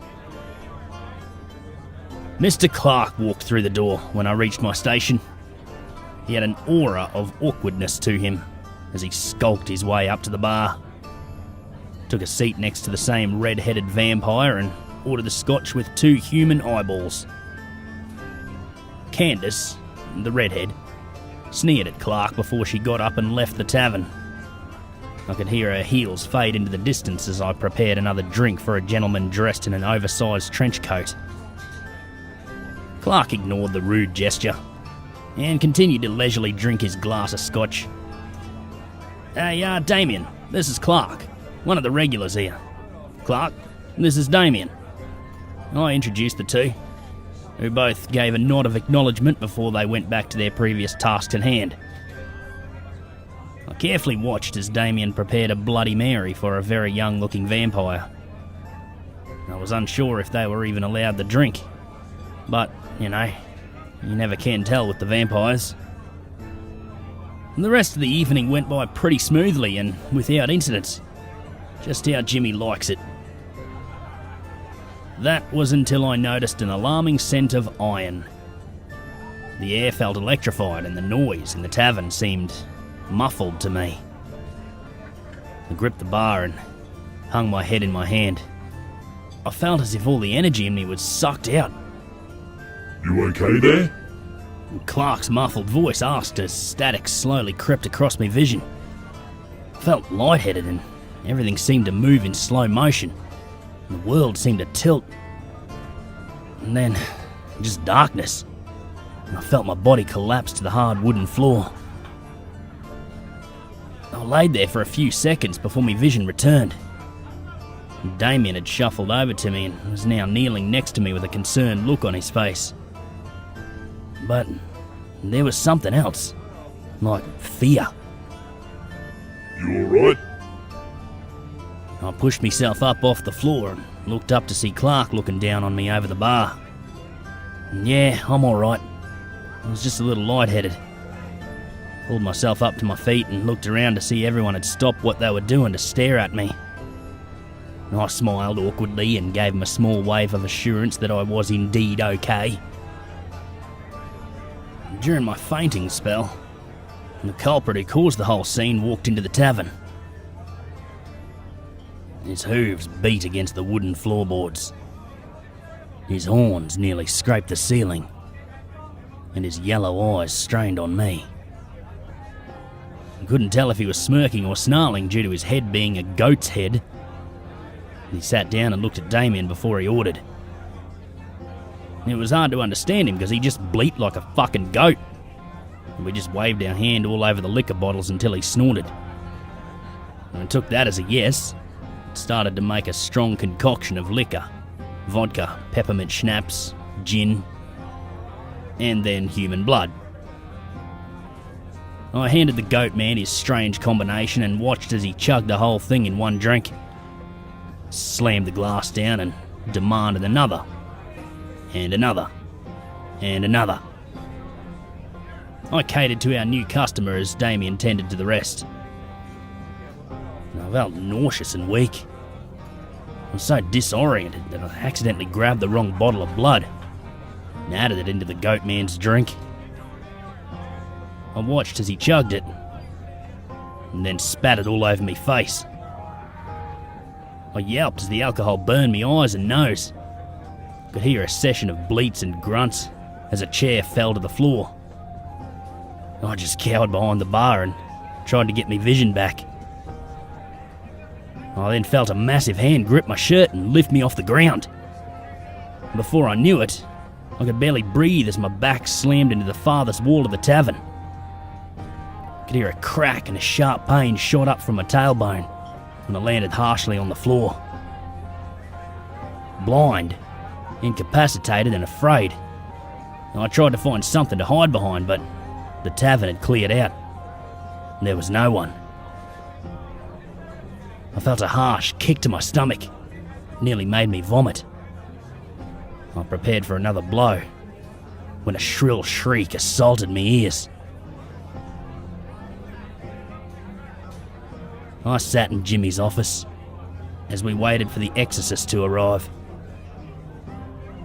Mr. Clark walked through the door when I reached my station. He had an aura of awkwardness to him as he skulked his way up to the bar. Took a seat next to the same red-headed vampire and ordered the scotch with 2 human eyeballs. Candace, the redhead, sneered at Clark before she got up and left the tavern. I could hear her heels fade into the distance as I prepared another drink for a gentleman dressed in an oversized trench coat. Clark ignored the rude gesture and continued to leisurely drink his glass of scotch. Hey, Damien, this is Clark, one of the regulars here. Clark, this is Damien. I introduced the two, who both gave a nod of acknowledgement before they went back to their previous tasks at hand. I carefully watched as Damien prepared a Bloody Mary for a very young-looking vampire. I was unsure if they were even allowed the drink, but, you never can tell with the vampires. And the rest of the evening went by pretty smoothly and without incidents. Just how Jimmy likes it. That was until I noticed an alarming scent of iron. The air felt electrified and the noise in the tavern seemed muffled to me. I gripped the bar and hung my head in my hand. I felt as if all the energy in me was sucked out. You okay there? Clark's muffled voice asked as static slowly crept across my vision. I felt lightheaded and everything seemed to move in slow motion. The world seemed to tilt. And then, just darkness. I felt my body collapse to the hard wooden floor. I laid there for a few seconds before my vision returned. Damien had shuffled over to me and was now kneeling next to me with a concerned look on his face. But there was something else, like fear. You alright? I pushed myself up off the floor and looked up to see Clark looking down on me over the bar. Yeah, I'm alright. I was just a little lightheaded. Pulled myself up to my feet and looked around to see everyone had stopped what they were doing to stare at me. I smiled awkwardly and gave him a small wave of assurance that I was indeed okay. During my fainting spell, the culprit who caused the whole scene walked into the tavern. His hooves beat against the wooden floorboards. His horns nearly scraped the ceiling, and his yellow eyes strained on me. I couldn't tell if he was smirking or snarling due to his head being a goat's head. He sat down and looked at Damien before he ordered. It was hard to understand him because he just bleeped like a fucking goat. And we just waved our hand all over the liquor bottles until he snorted. And I took that as a yes. Started to make a strong concoction of liquor. Vodka, peppermint schnapps, gin, and then human blood. I handed the goat man his strange combination and watched as he chugged the whole thing in one drink. Slammed the glass down and demanded another. And another. And another. I catered to our new customer as Damien tended to the rest. I felt nauseous and weak. I was so disoriented that I accidentally grabbed the wrong bottle of blood and added it into the goat man's drink. I watched as he chugged it and then spat it all over me face. I yelped as the alcohol burned me eyes and nose. I could hear a session of bleats and grunts as a chair fell to the floor. I just cowered behind the bar and tried to get me vision back. I then felt a massive hand grip my shirt and lift me off the ground. Before I knew it, I could barely breathe as my back slammed into the farthest wall of the tavern. I could hear a crack and a sharp pain shot up from my tailbone when I landed harshly on the floor. Blind, incapacitated and afraid, I tried to find something to hide behind, but the tavern had cleared out. There was no one. I felt a harsh kick to my stomach. It nearly made me vomit. I prepared for another blow when a shrill shriek assaulted me ears. I sat in Jimmy's office as we waited for the exorcist to arrive.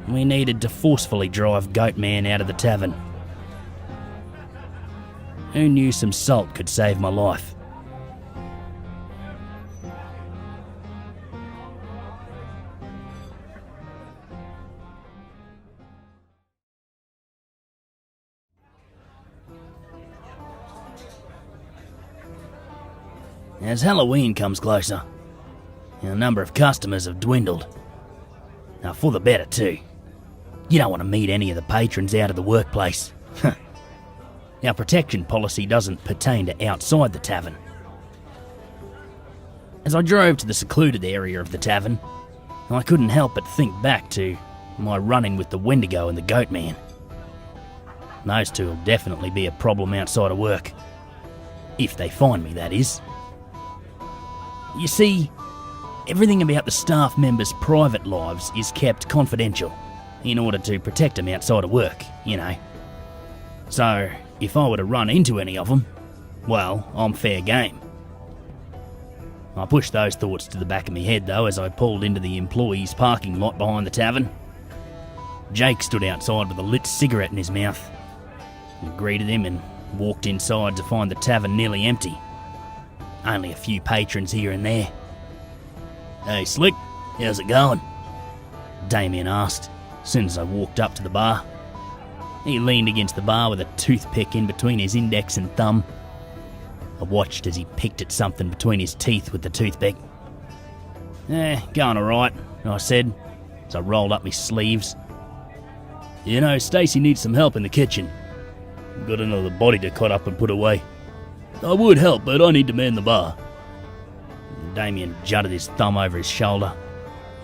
We needed to forcefully drive Goatman out of the tavern. Who knew some salt could save my life? As Halloween comes closer, our number of customers have dwindled. Now, for the better too. You don't want to meet any of the patrons out of the workplace. Our protection policy doesn't pertain to outside the tavern. As I drove to the secluded area of the tavern, I couldn't help but think back to my run-in with the Wendigo and the Goatman. Those two will definitely be a problem outside of work. If they find me, that is. You see, everything about the staff members' private lives is kept confidential in order to protect them outside of work, you know. So, if I were to run into any of them, well, I'm fair game. I pushed those thoughts to the back of my head though as I pulled into the employees' parking lot behind the tavern. Jake stood outside with a lit cigarette in his mouth. I greeted him and walked inside to find the tavern nearly empty. Only a few patrons here and there. "Hey Slick, how's it going?" Damien asked as soon as I walked up to the bar. He leaned against the bar with a toothpick in between his index and thumb. I watched as he picked at something between his teeth with the toothpick. Going alright, I said as I rolled up my sleeves. "You know, Stacy needs some help in the kitchen. Got another body to cut up and put away. I would help, but I need to man the bar." Damien jutted his thumb over his shoulder.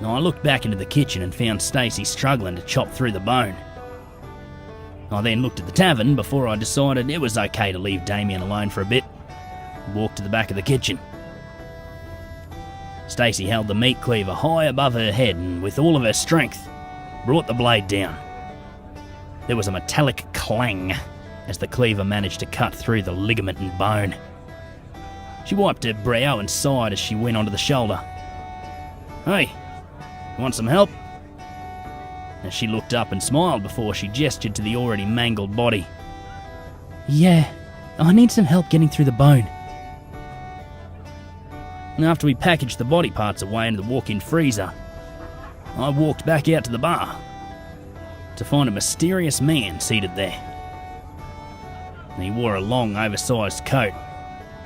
I looked back into the kitchen and found Stacy struggling to chop through the bone. I then looked at the tavern before I decided it was okay to leave Damien alone for a bit. Walked to the back of the kitchen. Stacy held the meat cleaver high above her head and with all of her strength brought the blade down. There was a metallic clang as the cleaver managed to cut through the ligament and bone. She wiped her brow and sighed as she went onto the shoulder. "Hey, want some help?" As she looked up and smiled before she gestured to the already mangled body. "Yeah, I need some help getting through the bone." After we packaged the body parts away into the walk-in freezer, I walked back out to the bar to find a mysterious man seated there. He wore a long, oversized coat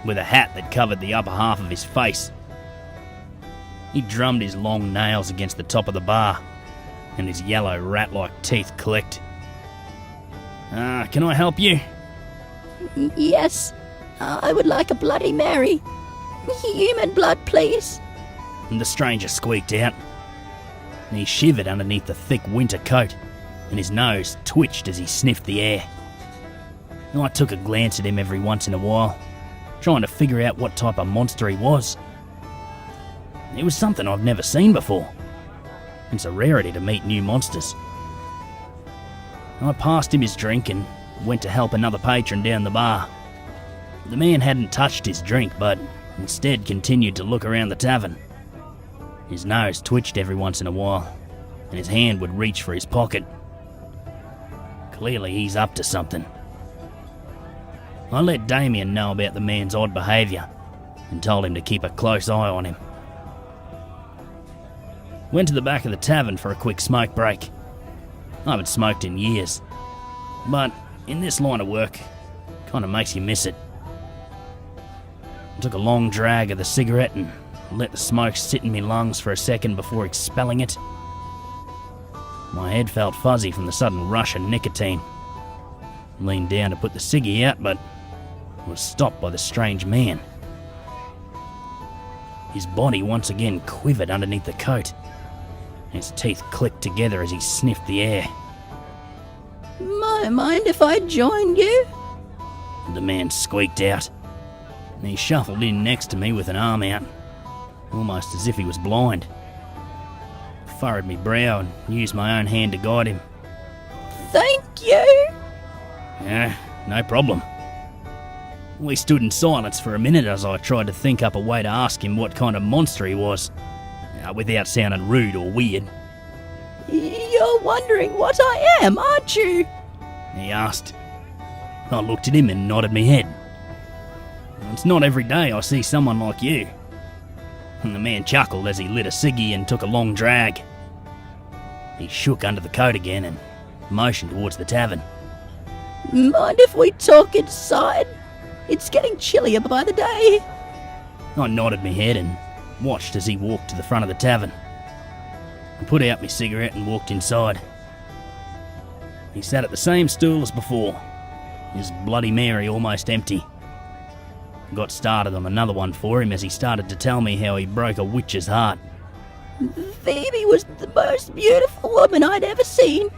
with a hat that covered the upper half of his face. He drummed his long nails against the top of the bar, and his yellow rat-like teeth clicked. Can I help you? Yes, I would like a Bloody Mary. Human blood, please. And the stranger squeaked out. And he shivered underneath the thick winter coat, and his nose twitched as he sniffed the air. And I took a glance at him every once in a while, trying to figure out what type of monster he was. It was something I've never seen before. It's a rarity to meet new monsters. I passed him his drink and went to help another patron down the bar. The man hadn't touched his drink, but instead continued to look around the tavern. His nose twitched every once in a while, and his hand would reach for his pocket. Clearly he's up to something. I let Damien know about the man's odd behaviour and told him to keep a close eye on him. Went to the back of the tavern for a quick smoke break. I haven't smoked in years, but in this line of work, kinda makes you miss it. I took a long drag of the cigarette and let the smoke sit in my lungs for a second before expelling it. My head felt fuzzy from the sudden rush of nicotine. Leaned down to put the ciggy out, but was stopped by the strange man. His body once again quivered underneath the coat. His teeth clicked together as he sniffed the air. Mind if I join you? The man squeaked out. And he shuffled in next to me with an arm out, almost as if he was blind. I furrowed my brow and used my own hand to guide him. Thank you. Yeah, no problem. We stood in silence for a minute as I tried to think up a way to ask him what kind of monster he was, without sounding rude or weird. You're wondering what I am, aren't you? He asked. I looked at him and nodded my head. It's not every day I see someone like you. And the man chuckled as he lit a ciggy and took a long drag. He shook under the coat again and motioned towards the tavern. Mind if we talk inside? It's getting chillier by the day. I nodded my head and watched as he walked to the front of the tavern. I put out my cigarette and walked inside. He sat at the same stool as before, his Bloody Mary almost empty. Got started on another one for him as he started to tell me how he broke a witch's heart. Phoebe was the most beautiful woman I'd ever seen.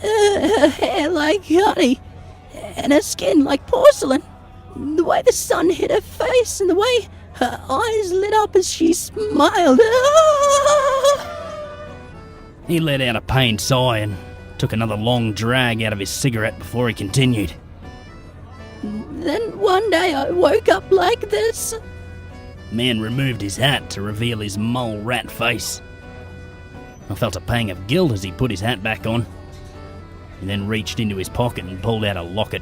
Her hair like honey, and her skin like porcelain. The way the sun hit her face and the way her eyes lit up as she smiled. He let out a pained sigh and took another long drag out of his cigarette before he continued. Then one day I woke up like this. The man removed his hat to reveal his mole rat face. I felt a pang of guilt as he put his hat back on. He then reached into his pocket and pulled out a locket.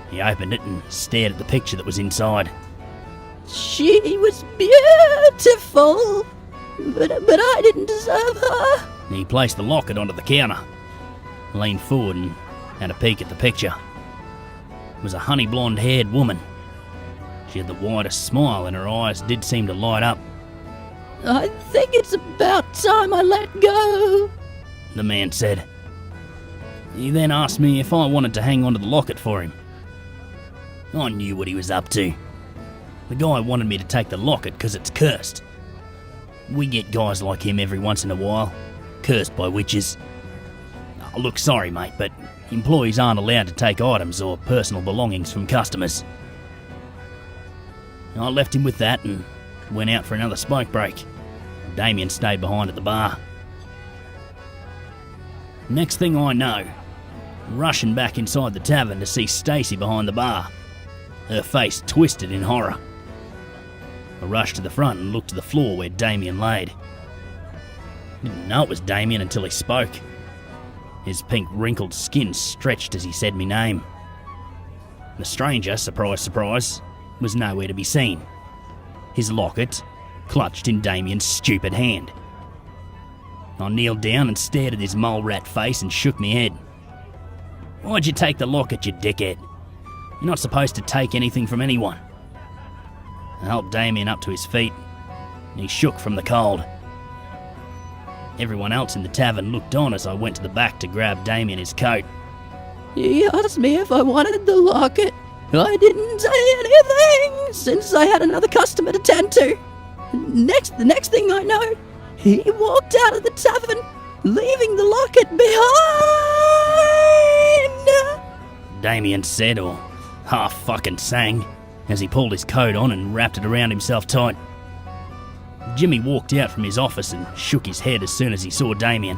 He opened it and stared at the picture that was inside. She was beautiful, but I didn't deserve her. He placed the locket onto the counter, leaned forward and had a peek at the picture. It was a honey blonde-haired woman. She had the widest smile and her eyes did seem to light up. I think it's about time I let go, the man said. He then asked me if I wanted to hang onto the locket for him. I knew what he was up to. The guy wanted me to take the locket because it's cursed. We get guys like him every once in a while, cursed by witches. Oh, look, sorry mate, but employees aren't allowed to take items or personal belongings from customers. I left him with that and went out for another smoke break. Damien stayed behind at the bar. Next thing I know, rushing back inside the tavern to see Stacy behind the bar, her face twisted in horror. I rushed to the front and looked to the floor where Damien laid. Didn't know it was Damien until he spoke. His pink wrinkled skin stretched as he said my name. The stranger, surprise surprise, was nowhere to be seen. His locket clutched in Damien's stupid hand. I kneeled down and stared at his mole rat face and shook my head. Why'd you take the locket, you dickhead? You're not supposed to take anything from anyone. I helped Damien up to his feet. He shook from the cold. Everyone else in the tavern looked on as I went to the back to grab Damien his coat. He asked me if I wanted the locket. I didn't say anything since I had another customer to tend to. The next thing I know, he walked out of the tavern, leaving the locket behind. Damien said, or half fucking sang, as he pulled his coat on and wrapped it around himself tight. Jimmy walked out from his office and shook his head as soon as he saw Damien.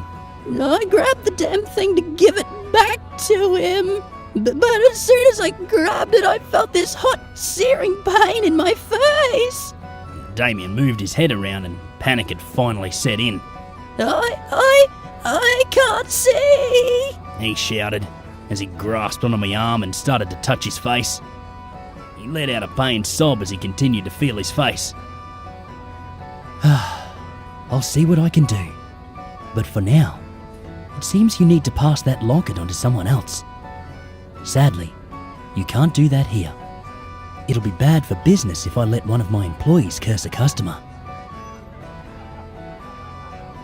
I grabbed the damn thing to give it back to him. But as soon as I grabbed it, I felt this hot, searing pain in my face. Damien moved his head around and panic had finally set in. I can't see, he shouted as he grasped onto my arm and started to touch his face. He let out a pained sob as he continued to feel his face. I'll see what I can do. But for now, it seems you need to pass that locket on to someone else. Sadly, you can't do that here. It'll be bad for business if I let one of my employees curse a customer.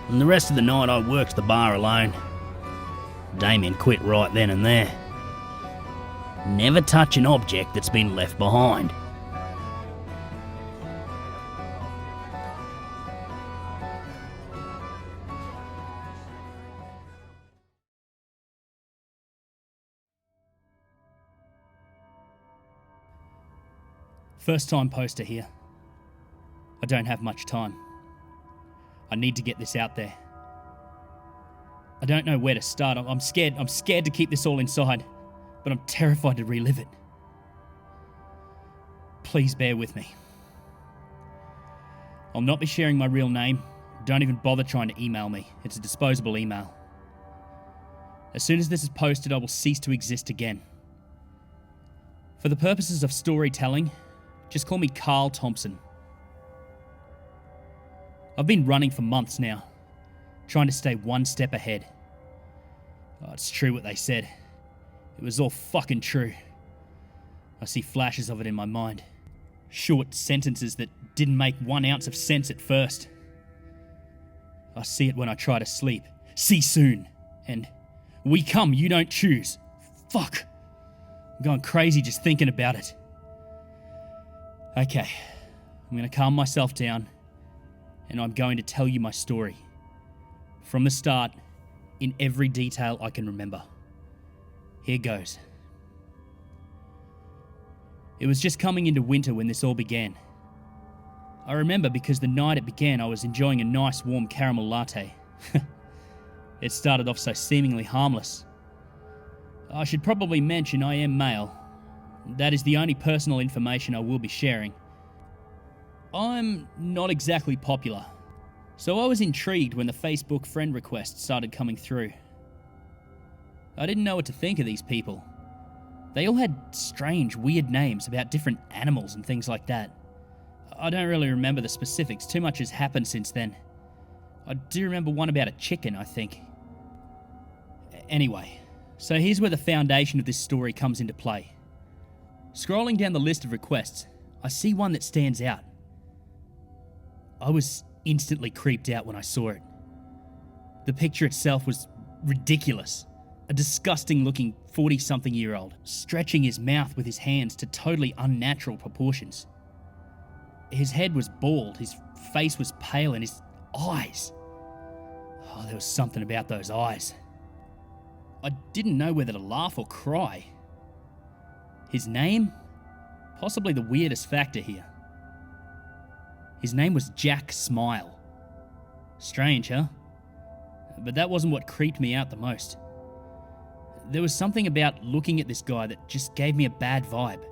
And the rest of the night I worked the bar alone. Damien quit right then and there. Never touch an object that's been left behind. First time poster here. I don't have much time. I need to get this out there. I don't know where to start. I'm scared. I'm scared to keep this all inside, but I'm terrified to relive it. Please bear with me. I'll not be sharing my real name. Don't even bother trying to email me. It's a disposable email. As soon as this is posted, I will cease to exist again. For the purposes of storytelling, just call me Carl Thompson. I've been running for months now, trying to stay one step ahead. Oh, it's true what they said. It was all fucking true. I see flashes of it in my mind. Short sentences that didn't make 1 ounce of sense at first. I see it when I try to sleep. See soon. And we come, you don't choose. Fuck. I'm going crazy just thinking about it. Okay, I'm going to calm myself down, and I'm going to tell you my story. From the start, in every detail I can remember. Here goes. It was just coming into winter when this all began. I remember because the night it began I was enjoying a nice warm caramel latte. It started off so seemingly harmless. I should probably mention I am male. That is the only personal information I will be sharing. I'm not exactly popular, so I was intrigued when the Facebook friend requests started coming through. I didn't know what to think of these people. They all had strange, weird names about different animals and things like that. I don't really remember the specifics, too much has happened since then. I do remember one about a chicken, I think. Anyway, so here's where the foundation of this story comes into play. Scrolling down the list of requests, I see one that stands out. I was instantly creeped out when I saw it. The picture itself was ridiculous. A disgusting looking 40-something-year-old stretching his mouth with his hands to totally unnatural proportions. His head was bald, his face was pale, and his eyes. Oh, there was something about those eyes. I didn't know whether to laugh or cry. His name? Possibly the weirdest factor here. His name was Jack Smile. Strange, huh? But that wasn't what creeped me out the most. There was something about looking at this guy that just gave me a bad vibe.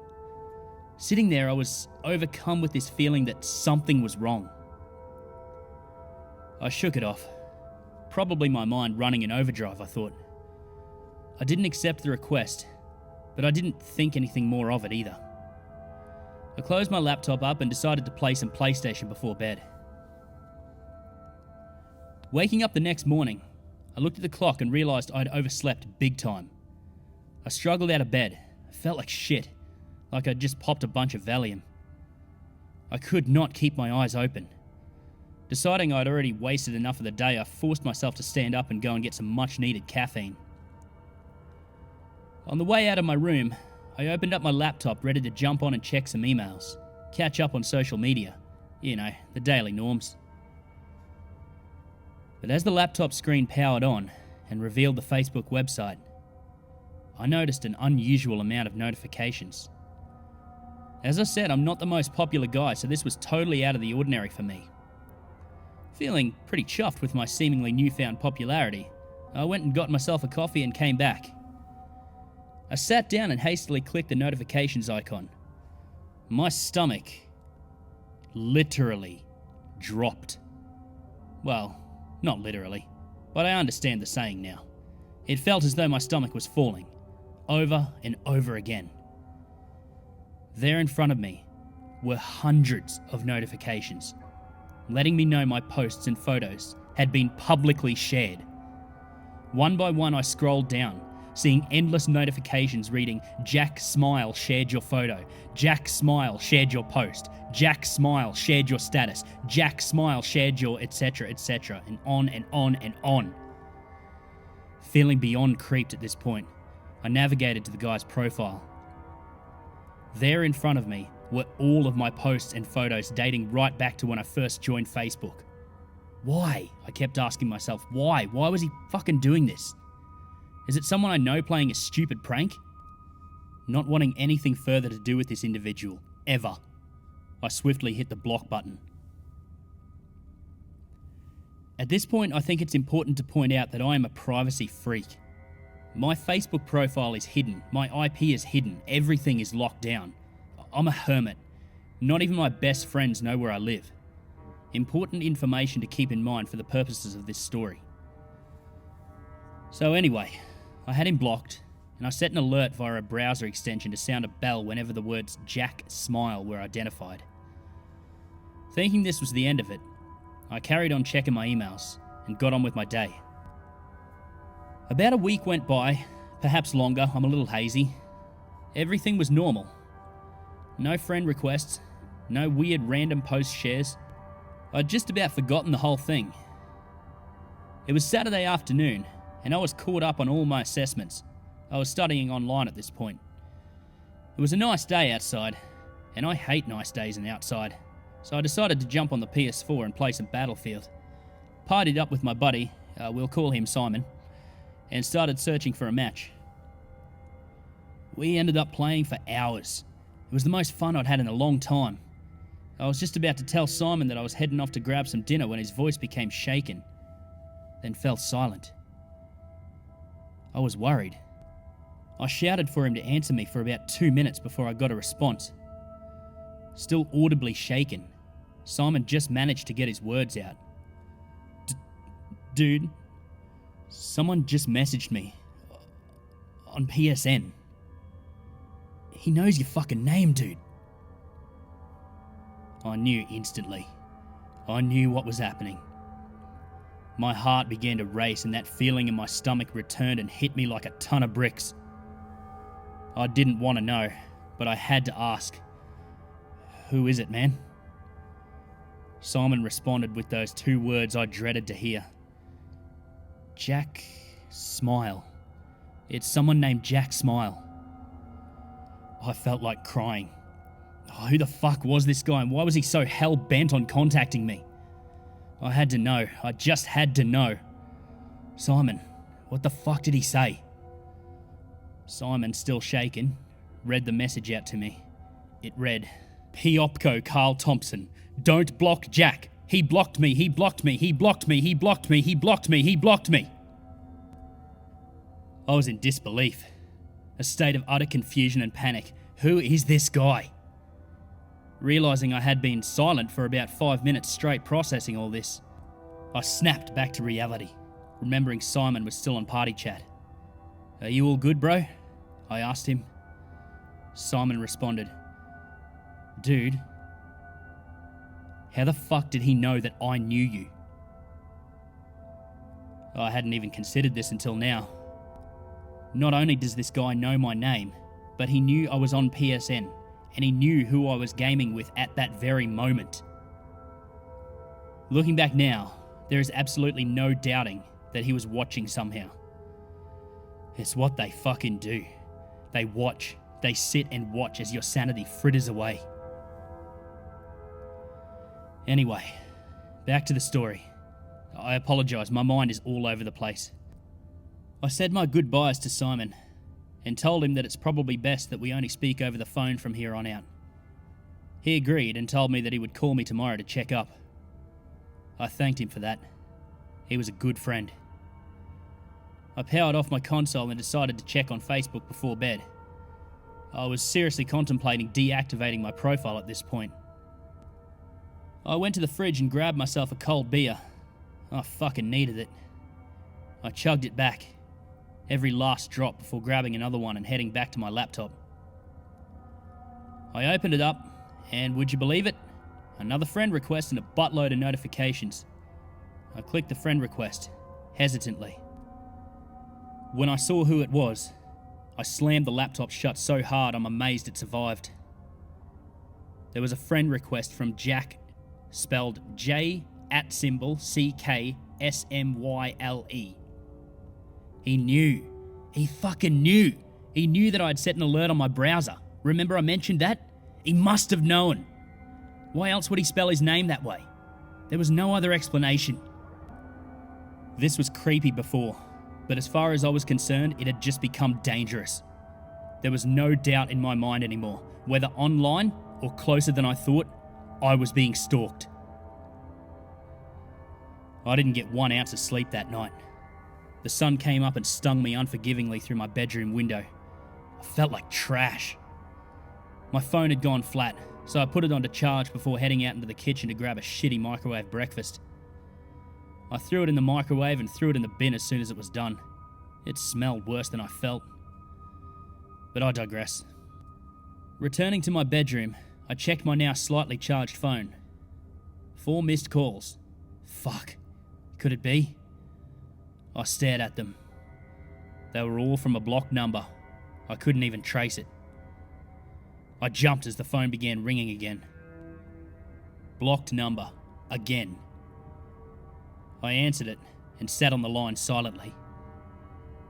Sitting there, I was overcome with this feeling that something was wrong. I shook it off. Probably my mind running in overdrive, I thought. I didn't accept the request, but I didn't think anything more of it either. I closed my laptop up and decided to play some PlayStation before bed. Waking up the next morning, I looked at the clock and realised I'd overslept big time. I struggled out of bed. I felt like shit, like I'd just popped a bunch of Valium. I could not keep my eyes open. Deciding I'd already wasted enough of the day, I forced myself to stand up and go and get some much-needed caffeine. On the way out of my room, I opened up my laptop ready to jump on and check some emails, catch up on social media, you know, the daily norms. But as the laptop screen powered on and revealed the Facebook website, I noticed an unusual amount of notifications. As I said, I'm not the most popular guy, so this was totally out of the ordinary for me. Feeling pretty chuffed with my seemingly newfound popularity, I went and got myself a coffee and came back. I sat down and hastily clicked the notifications icon. My stomach literally dropped. Well, not literally, but I understand the saying now. It felt as though my stomach was falling, over and over again. There in front of me were hundreds of notifications, letting me know my posts and photos had been publicly shared. One by one I scrolled down, seeing endless notifications reading, "Jack Smile shared your photo, Jack Smile shared your post, Jack Smile shared your status, Jack Smile shared your etc, and on and on and on." Feeling beyond creeped at this point, I navigated to the guy's profile. There in front of me were all of my posts and photos dating right back to when I first joined Facebook. Why? I kept asking myself, why? Why was he fucking doing this? Is it someone I know playing a stupid prank? Not wanting anything further to do with this individual, ever, I swiftly hit the block button. At this point, I think it's important to point out that I am a privacy freak. My Facebook profile is hidden, my IP is hidden, everything is locked down. I'm a hermit. Not even my best friends know where I live. Important information to keep in mind for the purposes of this story. So anyway, I had him blocked, and I set an alert via a browser extension to sound a bell whenever the words Jack Smile were identified. Thinking this was the end of it, I carried on checking my emails and got on with my day. About a week went by, perhaps longer, I'm a little hazy. Everything was normal. No friend requests, no weird random post shares. I'd just about forgotten the whole thing. It was Saturday afternoon, and I was caught up on all my assessments. I was studying online at this point. It was a nice day outside, and I hate nice days and outside, so I decided to jump on the PS4 and play some Battlefield. Partied up with my buddy, we'll call him Simon, and started searching for a match. We ended up playing for hours. It was the most fun I'd had in a long time. I was just about to tell Simon that I was heading off to grab some dinner when his voice became shaken, then fell silent. I was worried. I shouted for him to answer me for about 2 minutes before I got a response. Still audibly shaken, Simon just managed to get his words out. Dude, someone just messaged me on PSN. He knows your fucking name, dude. I knew instantly. I knew what was happening. My heart began to race and that feeling in my stomach returned and hit me like a ton of bricks. I didn't want to know, but I had to ask. Who is it, man? Simon responded with those 2 words I dreaded to hear. Jack Smile. It's someone named Jack Smile. I felt like crying. Oh, who the fuck was this guy and why was he so hell-bent on contacting me? I had to know. I just had to know. Simon, what the fuck did he say? Simon, still shaken, read the message out to me. It read, P.Opco Carl Thompson, don't block Jack. He blocked me, he blocked me, he blocked me, he blocked me, he blocked me, he blocked me. I was in disbelief. A state of utter confusion and panic. Who is this guy? Realising I had been silent for about 5 minutes straight processing all this, I snapped back to reality, remembering Simon was still on party chat. Are you all good, bro? I asked him. Simon responded, Dude, how the fuck did he know that I knew you? I hadn't even considered this until now. Not only does this guy know my name, but he knew I was on PSN, and he knew who I was gaming with at that very moment. Looking back now, there is absolutely no doubting that he was watching somehow. It's what they fucking do. They watch. They sit and watch as your sanity fritters away. Anyway, back to the story. I apologise, my mind is all over the place. I said my goodbyes to Simon and told him that it's probably best that we only speak over the phone from here on out. He agreed and told me that he would call me tomorrow to check up. I thanked him for that. He was a good friend. I powered off my console and decided to check on Facebook before bed. I was seriously contemplating deactivating my profile at this point. I went to the fridge and grabbed myself a cold beer. I fucking needed it. I chugged it back, every last drop before grabbing another one and heading back to my laptop. I opened it up, and would you believe it? Another friend request and a buttload of notifications. I clicked the friend request, hesitantly. When I saw who it was, I slammed the laptop shut so hard I'm amazed it survived. There was a friend request from Jack, spelled J@CKSMYLE. He knew. He fucking knew. He knew that I'd set an alert on my browser. Remember I mentioned that? He must have known. Why else would he spell his name that way? There was no other explanation. This was creepy before, but as far as I was concerned, it had just become dangerous. There was no doubt in my mind anymore. Whether online or closer than I thought, I was being stalked. I didn't get 1 ounce of sleep that night. The sun came up and stung me unforgivingly through my bedroom window. I felt like trash. My phone had gone flat, so I put it onto charge before heading out into the kitchen to grab a shitty microwave breakfast. I threw it in the microwave and threw it in the bin as soon as it was done. It smelled worse than I felt. But I digress. Returning to my bedroom, I checked my now slightly charged phone. 4 missed calls. Fuck. Could it be? I stared at them. They were all from a blocked number. I couldn't even trace it. I jumped as the phone began ringing again. Blocked number. Again. I answered it and sat on the line silently.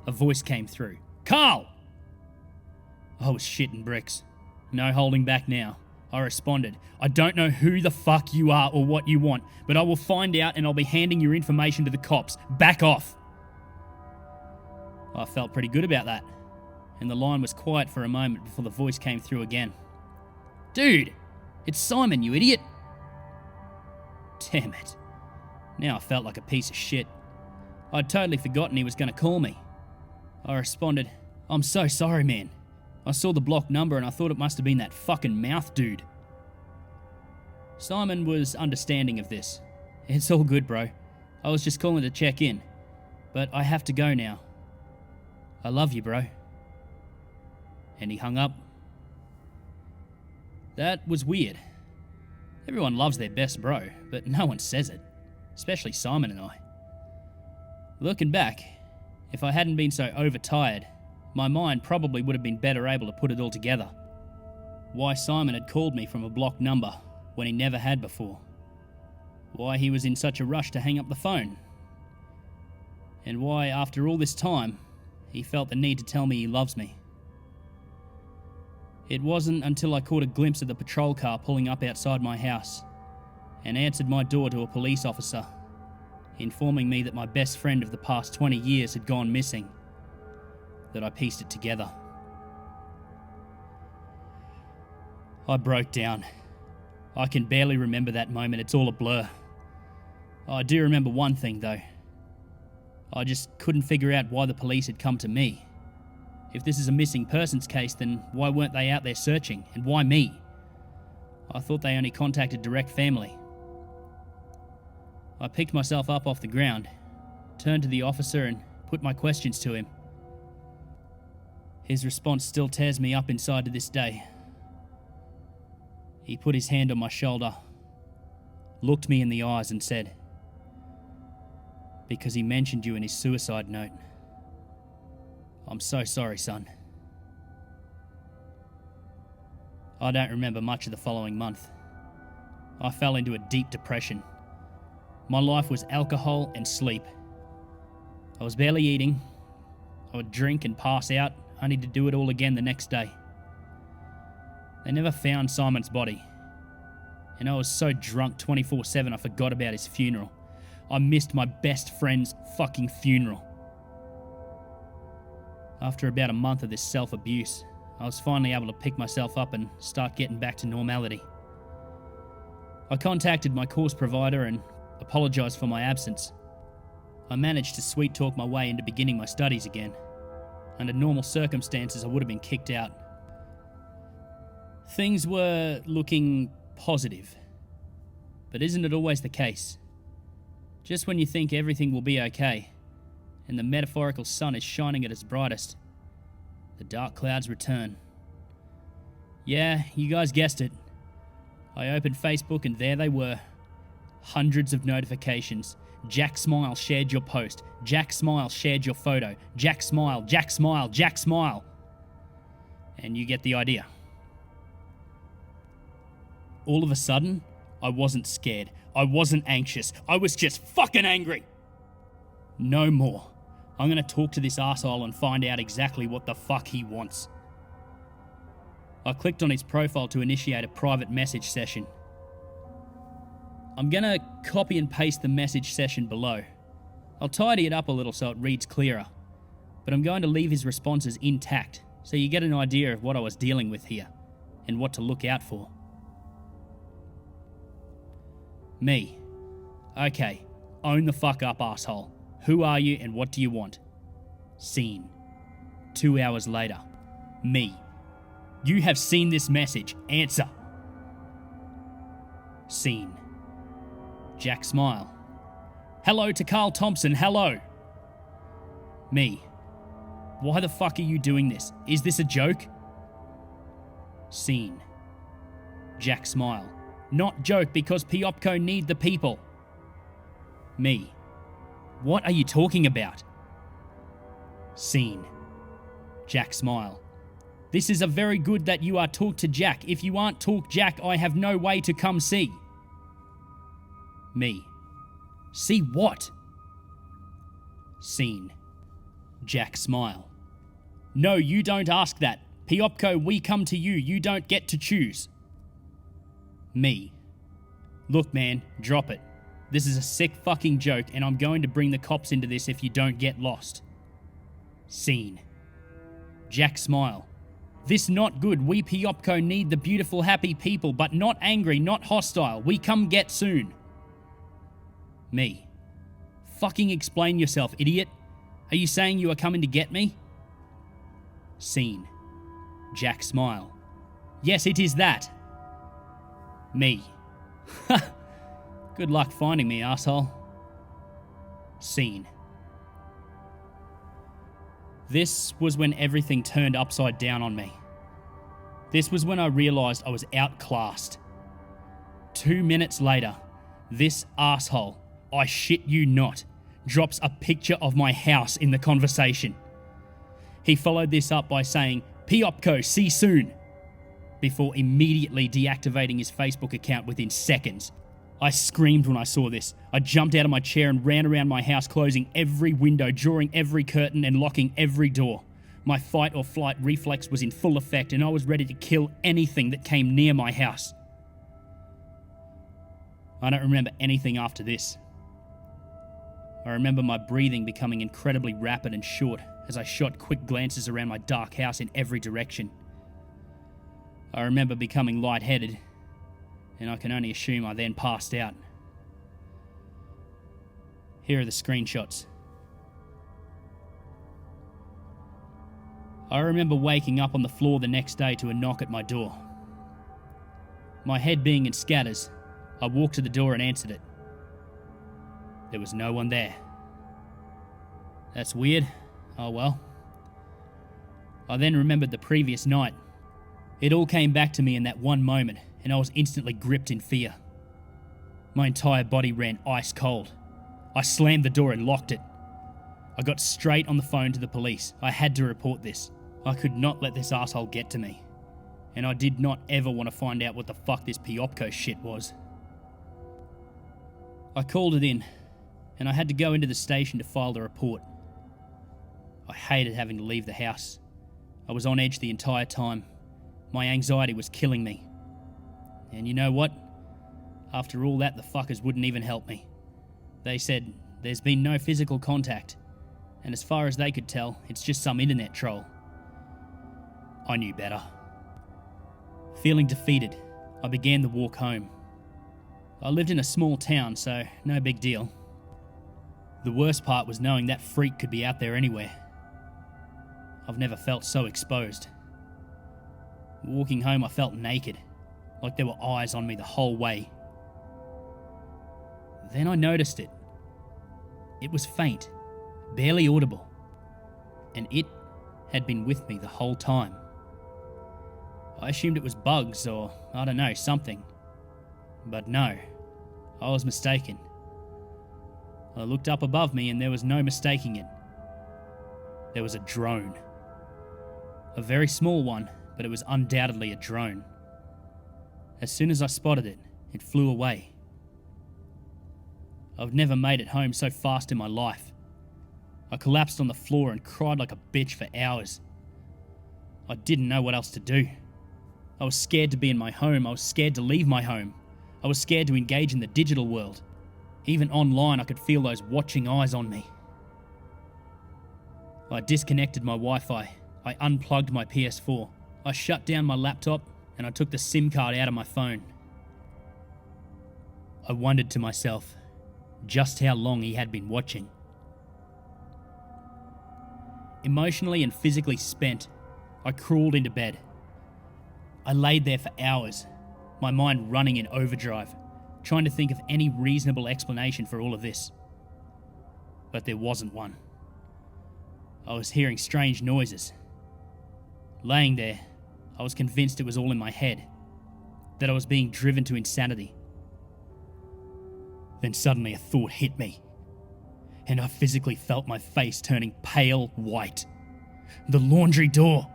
A voice came through. Carl! I was shitting bricks. No holding back now. I responded, I don't know who the fuck you are or what you want, but I will find out and I'll be handing your information to the cops. Back off! I felt pretty good about that, and the line was quiet for a moment before the voice came through again. Dude, it's Simon, you idiot! Damn it. Now I felt like a piece of shit. I'd totally forgotten he was going to call me. I responded, I'm so sorry, man. I saw the blocked number and I thought it must have been that fucking mouth dude. Simon was understanding of this. It's all good, bro. I was just calling to check in. But I have to go now. I love you, bro. And he hung up. That was weird. Everyone loves their best bro, but no one says it. Especially Simon and I. Looking back, if I hadn't been so overtired, my mind probably would have been better able to put it all together. Why Simon had called me from a blocked number when he never had before. Why he was in such a rush to hang up the phone. And why, after all this time, he felt the need to tell me he loves me. It wasn't until I caught a glimpse of the patrol car pulling up outside my house and answered my door to a police officer, informing me that my best friend of the past 20 years had gone missing, that I pieced it together. I broke down. I can barely remember that moment, it's all a blur. I do remember one thing though. I just couldn't figure out why the police had come to me. If this is a missing persons case, then why weren't they out there searching, and why me? I thought they only contacted direct family. I picked myself up off the ground, turned to the officer and put my questions to him. His response still tears me up inside to this day. He put his hand on my shoulder, looked me in the eyes and said, "Because he mentioned you in his suicide note. I'm so sorry, son." I don't remember much of the following month. I fell into a deep depression. My life was alcohol and sleep. I was barely eating. I would drink and pass out, only to do it all again the next day. They never found Simon's body. And I was so drunk 24/7 I forgot about his funeral. I missed my best friend's fucking funeral. After about a month of this self-abuse, I was finally able to pick myself up and start getting back to normality. I contacted my course provider and apologised for my absence. I managed to sweet-talk my way into beginning my studies again. Under normal circumstances, I would have been kicked out. Things were looking positive. But isn't it always the case? Just when you think everything will be okay, and the metaphorical sun is shining at its brightest, the dark clouds return. Yeah, you guys guessed it. I opened Facebook and there they were. Hundreds of notifications. Jack Smile shared your post. Jack Smile shared your photo. Jack Smile, Jack Smile, Jack Smile. And you get the idea. All of a sudden, I wasn't scared. I wasn't anxious. I was just fucking angry. No more. I'm gonna talk to this arsehole and find out exactly what the fuck he wants. I clicked on his profile to initiate a private message session. I'm gonna copy and paste the message session below. I'll tidy it up a little so it reads clearer, but I'm going to leave his responses intact so you get an idea of what I was dealing with here and what to look out for. Me. Okay, own the fuck up, asshole. Who are you and what do you want? Scene. 2 hours later. Me. You have seen this message. Answer. Scene. Jack Smile. Hello to Carl Thompson, hello. Me. Why the fuck are you doing this? Is this a joke? Scene. Jack Smile. Not joke because Piopco need the people. Me. What are you talking about? Scene. Jack Smile. This is a very good that you are talk to Jack. If you aren't talk Jack, I have no way to come see. Me. See what? Scene. Jack Smile. No, you don't ask that. Piopco, we come to you. You don't get to choose. Me. Look, man, drop it. This is a sick fucking joke and I'm going to bring the cops into this if you don't get lost. Scene. Jack Smile. This not good. We Piopco need the beautiful happy people, but not angry, not hostile. We come get soon. Me. Fucking explain yourself, idiot. Are you saying you are coming to get me? Scene. Jack Smile. Yes, it is that. Me. Good luck finding me, asshole. Scene. This was when everything turned upside down on me. This was when I realised I was outclassed. 2 minutes later, this asshole, I shit you not, drops a picture of my house in the conversation. He followed this up by saying, Piopco, see soon, before immediately deactivating his Facebook account within seconds. I screamed when I saw this. I jumped out of my chair and ran around my house, closing every window, drawing every curtain, and locking every door. My fight or flight reflex was in full effect, and I was ready to kill anything that came near my house. I don't remember anything after this. I remember my breathing becoming incredibly rapid and short as I shot quick glances around my dark house in every direction. I remember becoming lightheaded, and I can only assume I then passed out. Here are the screenshots. I remember waking up on the floor the next day to a knock at my door. My head being in scatters, I walked to the door and answered it. There was no one there. That's weird. Oh well. I then remembered the previous night. It all came back to me in that one moment, and I was instantly gripped in fear. My entire body ran ice cold. I slammed the door and locked it. I got straight on the phone to the police. I had to report this. I could not let this asshole get to me. And I did not ever want to find out what the fuck this Piopco shit was. I called it in, and I had to go into the station to file the report. I hated having to leave the house. I was on edge the entire time. My anxiety was killing me. And you know what? After all that, the fuckers wouldn't even help me. They said, there's been no physical contact, and as far as they could tell, it's just some internet troll. I knew better. Feeling defeated, I began the walk home. I lived in a small town, so no big deal. The worst part was knowing that freak could be out there anywhere. I've never felt so exposed. Walking home, I felt naked, like there were eyes on me the whole way. Then I noticed it. It was faint, barely audible, and it had been with me the whole time. I assumed it was bugs or, I don't know, something. But no, I was mistaken. I looked up above me and there was no mistaking it. There was a drone. A very small one, but it was undoubtedly a drone. As soon as I spotted it, it flew away. I've never made it home so fast in my life. I collapsed on the floor and cried like a bitch for hours. I didn't know what else to do. I was scared to be in my home. I was scared to leave my home. I was scared to engage in the digital world. Even online, I could feel those watching eyes on me. I disconnected my Wi-Fi. I unplugged my PS4. I shut down my laptop and I took the SIM card out of my phone. I wondered to myself just how long he had been watching. Emotionally and physically spent, I crawled into bed. I laid there for hours, my mind running in overdrive, trying to think of any reasonable explanation for all of this. But there wasn't one. I was hearing strange noises. Laying there, I was convinced it was all in my head, that I was being driven to insanity. Then suddenly a thought hit me, and I physically felt my face turning pale white. The laundry door!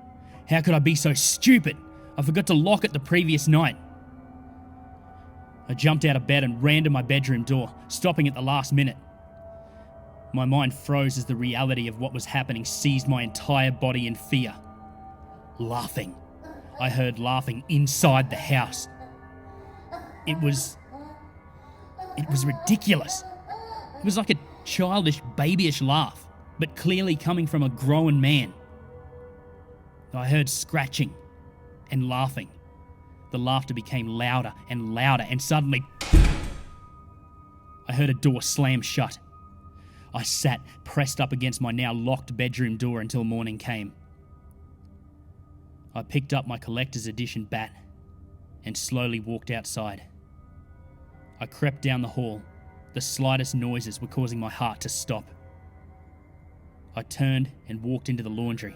How could I be so stupid? I forgot to lock it the previous night. I jumped out of bed and ran to my bedroom door, stopping at the last minute. My mind froze as the reality of what was happening seized my entire body in fear. Laughing. I heard laughing inside the house. It was ridiculous. It was like a childish, babyish laugh, but clearly coming from a grown man. I heard scratching and laughing. The laughter became louder and louder, and suddenly I heard a door slam shut. I sat pressed up against my now locked bedroom door until morning came. I picked up my collector's edition bat and slowly walked outside. I crept down the hall. The slightest noises were causing my heart to stop. I turned and walked into the laundry.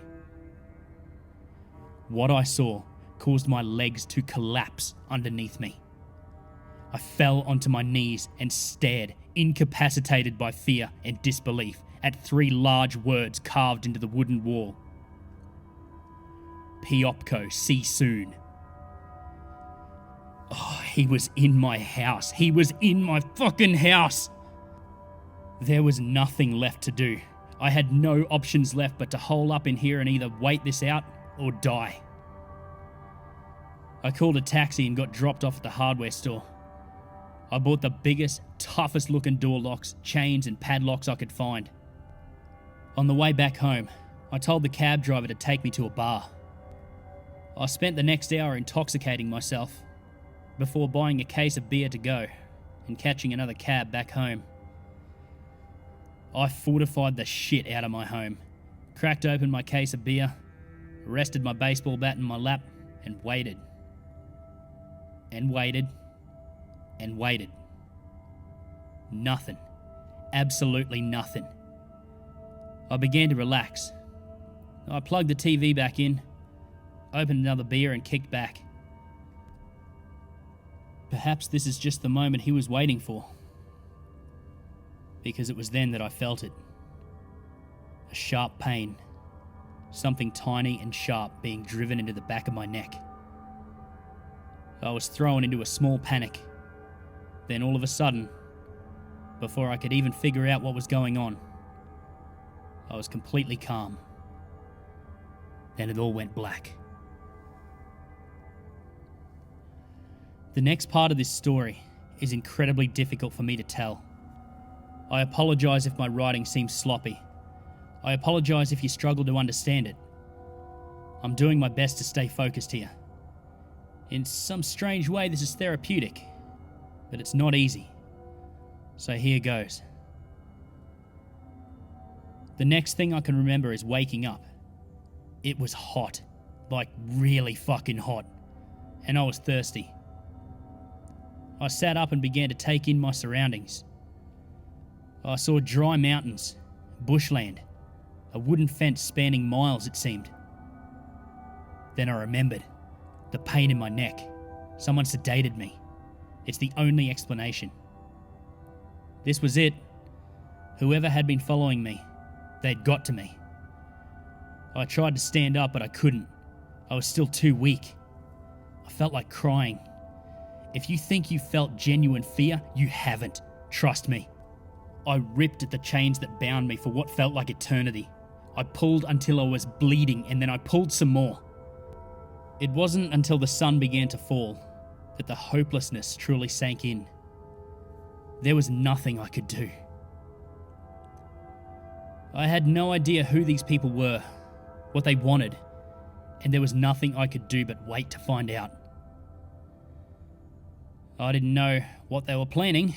What I saw caused my legs to collapse underneath me. I fell onto my knees and stared, incapacitated by fear and disbelief, at 3 large words carved into the wooden wall. Piopco, see soon. Oh, he was in my house. He was in my fucking house. There was nothing left to do. I had no options left but to hole up in here and either wait this out or die. I called a taxi and got dropped off at the hardware store. I bought the biggest, toughest looking door locks, chains and padlocks I could find. On the way back home, I told the cab driver to take me to a bar. I spent the next hour intoxicating myself before buying a case of beer to go and catching another cab back home. I fortified the shit out of my home, cracked open my case of beer, rested my baseball bat in my lap, and waited. And waited. And waited. Nothing. Absolutely nothing. I began to relax. I plugged the TV back in, opened another beer and kicked back. Perhaps this is just the moment he was waiting for. Because it was then that I felt it. A sharp pain. Something tiny and sharp being driven into the back of my neck. I was thrown into a small panic. Then all of a sudden, Before I could even figure out what was going on, I was completely calm. Then it all went black. The next part of this story is incredibly difficult for me to tell. I apologize if my writing seems sloppy. I apologize if you struggle to understand it. I'm doing my best to stay focused here. In some strange way, this is therapeutic, but it's not easy. So here goes. The next thing I can remember is waking up. It was hot, like really fucking hot, and I was thirsty. I sat up and began to take in my surroundings. I saw dry mountains, bushland, a wooden fence spanning miles it seemed. Then I remembered the pain in my neck. Someone sedated me. It's the only explanation. This was it. Whoever had been following me, they'd got to me. I tried to stand up, but I couldn't. I was still too weak. I felt like crying. If you think you felt genuine fear, you haven't. Trust me. I ripped at the chains that bound me for what felt like eternity. I pulled until I was bleeding, and then I pulled some more. It wasn't until the sun began to fall that the hopelessness truly sank in. There was nothing I could do. I had no idea who these people were, what they wanted, and there was nothing I could do but wait to find out. I didn't know what they were planning,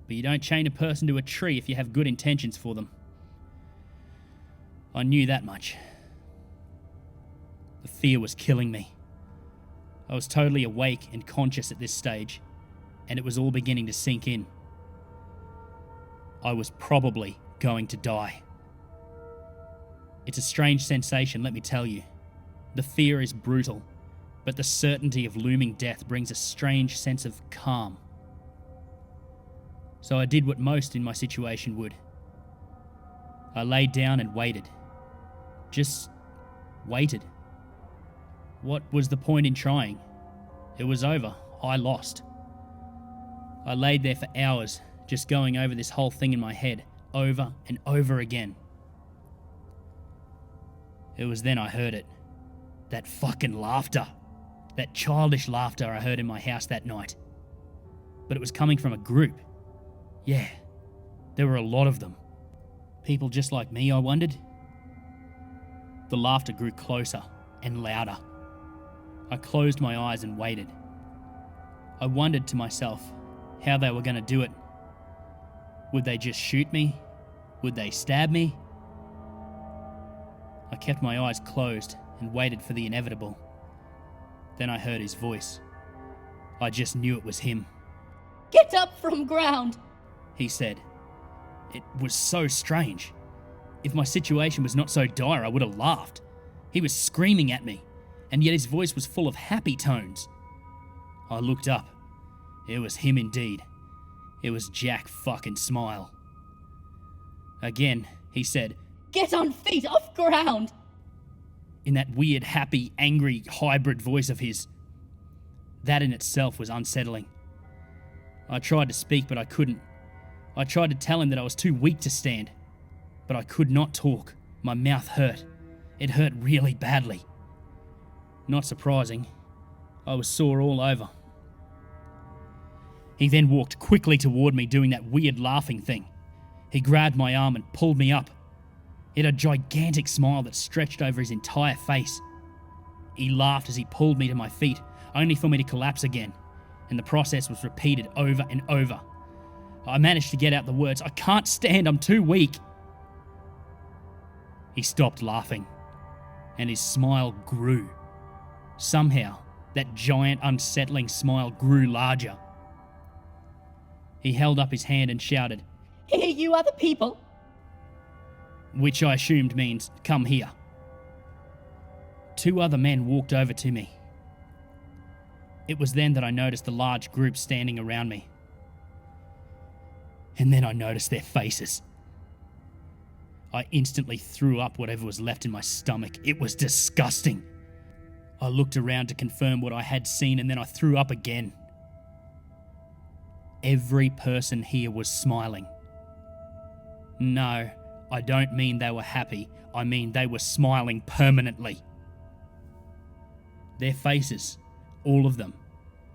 but you don't chain a person to a tree if you have good intentions for them. I knew that much. The fear was killing me. I was totally awake and conscious at this stage, and it was all beginning to sink in. I was probably going to die. It's a strange sensation, let me tell you. The fear is brutal, but the certainty of looming death brings a strange sense of calm. So I did what most in my situation would. I laid down and waited. Just waited. What was the point in trying? It was over. I lost. I laid there for hours, just going over this whole thing in my head, over and over again. It was then I heard it. That fucking laughter. That childish laughter I heard in my house that night. But it was coming from a group. Yeah, there were a lot of them. People just like me, I wondered. The laughter grew closer and louder. I closed my eyes and waited. I wondered to myself how they were going to do it. Would they just shoot me? Would they stab me? I kept my eyes closed and waited for the inevitable. Then I heard his voice. I just knew it was him. Get up from ground! He said. It was so strange. If my situation was not so dire, I would have laughed. He was screaming at me, and yet his voice was full of happy tones. I looked up. It was him indeed. It was Jack fucking Smile. Again, he said, Get on feet, off ground! In that weird, happy, angry, hybrid voice of his. That in itself was unsettling. I tried to speak, but I couldn't. I tried to tell him that I was too weak to stand, but I could not talk. My mouth hurt. It hurt really badly. Not surprising. I was sore all over. He then walked quickly toward me, doing that weird laughing thing. He grabbed my arm and pulled me up. He had a gigantic smile that stretched over his entire face. He laughed as he pulled me to my feet, only for me to collapse again, and the process was repeated over and over. I managed to get out the words, I can't stand, I'm too weak. He stopped laughing, and his smile grew. Somehow, that giant, unsettling smile grew larger. He held up his hand and shouted, Here, you other people! Which I assumed means, come here. 2 other men walked over to me. It was then that I noticed the large group standing around me. And then I noticed their faces. I instantly threw up whatever was left in my stomach. It was disgusting. I looked around to confirm what I had seen, and then I threw up again. Every person here was smiling. No, I don't mean they were happy. I mean they were smiling permanently. Their faces, all of them,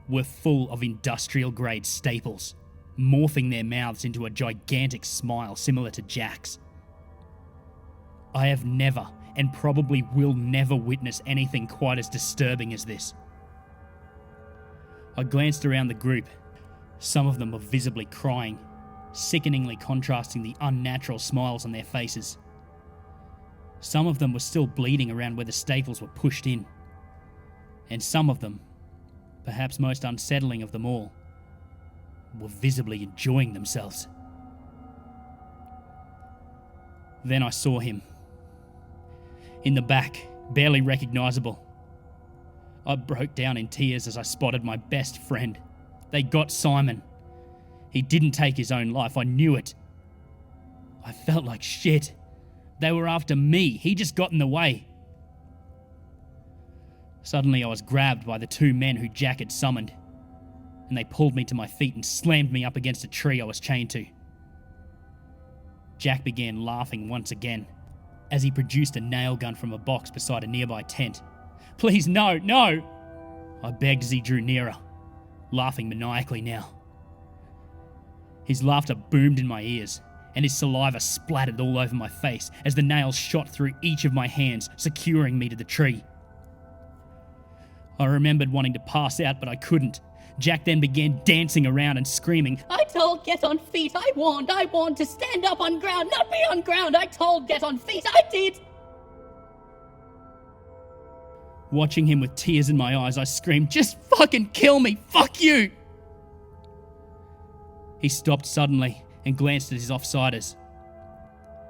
were full of industrial-grade staples, morphing their mouths into a gigantic smile similar to Jack's. I have never, and probably will never, witness anything quite as disturbing as this. I glanced around the group. Some of them were visibly crying, sickeningly contrasting the unnatural smiles on their faces. Some of them were still bleeding around where the staples were pushed in. And some of them, perhaps most unsettling of them all, were visibly enjoying themselves. Then I saw him. In the back, barely recognizable. I broke down in tears as I spotted my best friend. They got Simon. He didn't take his own life, I knew it. I felt like shit. They were after me, he just got in the way. Suddenly I was grabbed by the two men who Jack had summoned, and they pulled me to my feet and slammed me up against a tree I was chained to. Jack began laughing once again, as he produced a nail gun from a box beside a nearby tent. "Please, no, no!" I begged as he drew nearer, laughing maniacally now. His laughter boomed in my ears, and his saliva splattered all over my face as the nails shot through each of my hands, securing me to the tree. I remembered wanting to pass out, but I couldn't. Jack then began dancing around and screaming, I told get on feet. I warned to stand up on ground, not be on ground. I told get on feet. I did. Watching him with tears in my eyes, I screamed, "Just fucking kill me! Fuck you!" He stopped suddenly and glanced at his offsiders.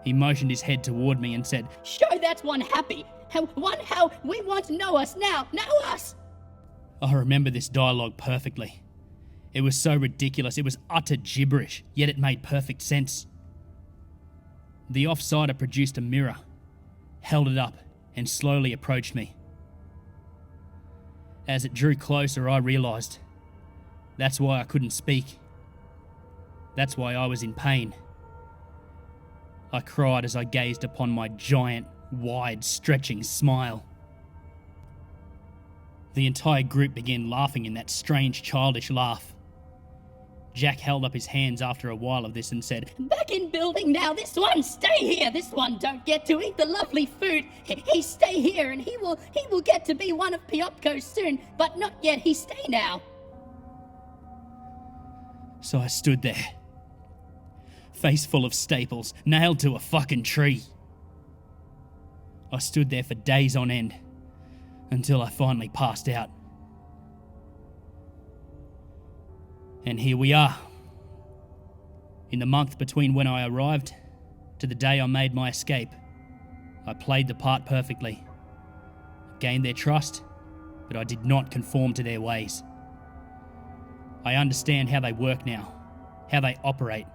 He motioned his head toward me and said, Show that one happy. How we want to know us now. Know us. I remember this dialogue perfectly. It was so ridiculous, it was utter gibberish, yet it made perfect sense. The offsider produced a mirror, held it up, and slowly approached me. As it drew closer, I realised that's why I couldn't speak. That's why I was in pain. I cried as I gazed upon my giant, wide, stretching smile. The entire group began laughing in that strange, childish laugh. Jack held up his hands after a while of this and said, Back in building now. This one stay here. This one don't get to eat the lovely food. He stay here and he will get to be one of Piopco soon, but not yet. He stay now. So I stood there, face full of staples, nailed to a fucking tree. I stood there for days on end, until I finally passed out. And here we are. In the month between when I arrived to the day I made my escape, I played the part perfectly. Gained their trust, but I did not conform to their ways. I understand how they work now, how they operate.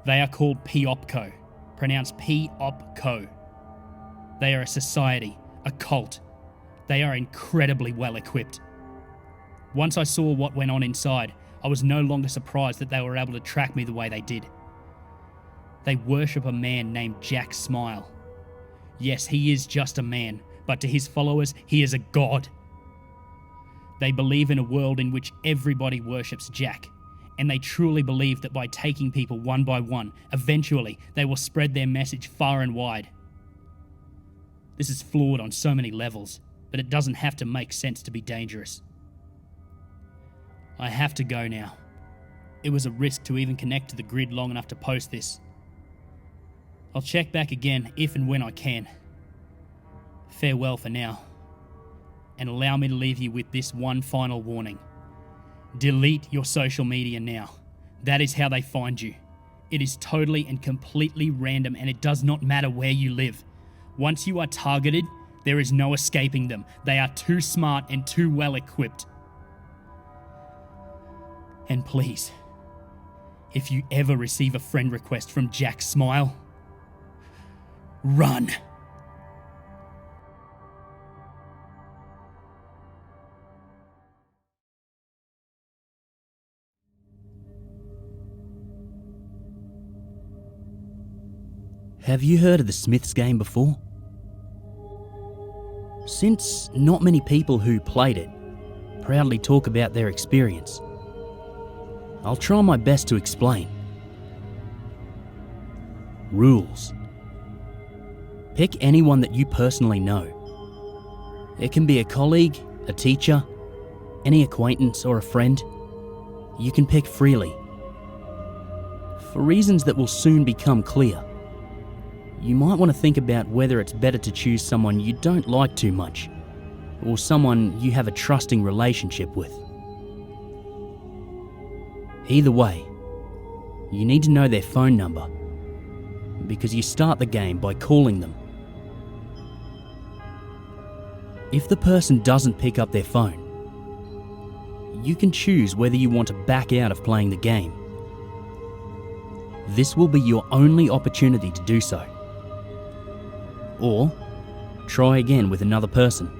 They are called Piopco, pronounced P-op-co. They are a society, a cult. They are incredibly well equipped. Once I saw what went on inside, I was no longer surprised that they were able to track me the way they did. They worship a man named Jack Smile. Yes, he is just a man, but to his followers, he is a god. They believe in a world in which everybody worships Jack, and they truly believe that by taking people one by one, eventually they will spread their message far and wide. This is flawed on so many levels, but it doesn't have to make sense to be dangerous. I have to go now. It was a risk to even connect to the grid long enough to post this. I'll check back again if and when I can. Farewell for now. And allow me to leave you with this one final warning. Delete your social media now. That is how they find you. It is totally and completely random, and it does not matter where you live. Once you are targeted, there is no escaping them. They are too smart and too well equipped. And please, if you ever receive a friend request from Jack Smile, run. Have you heard of the Smiths game before? Since not many people who played it proudly talk about their experience, I'll try my best to explain. Rules. Pick anyone that you personally know. It can be a colleague, a teacher, any acquaintance or a friend. You can pick freely. For reasons that will soon become clear, you might want to think about whether it's better to choose someone you don't like too much, or someone you have a trusting relationship with. Either way, you need to know their phone number, because you start the game by calling them. If the person doesn't pick up their phone, you can choose whether you want to back out of playing the game. This will be your only opportunity to do so. Or try again with another person.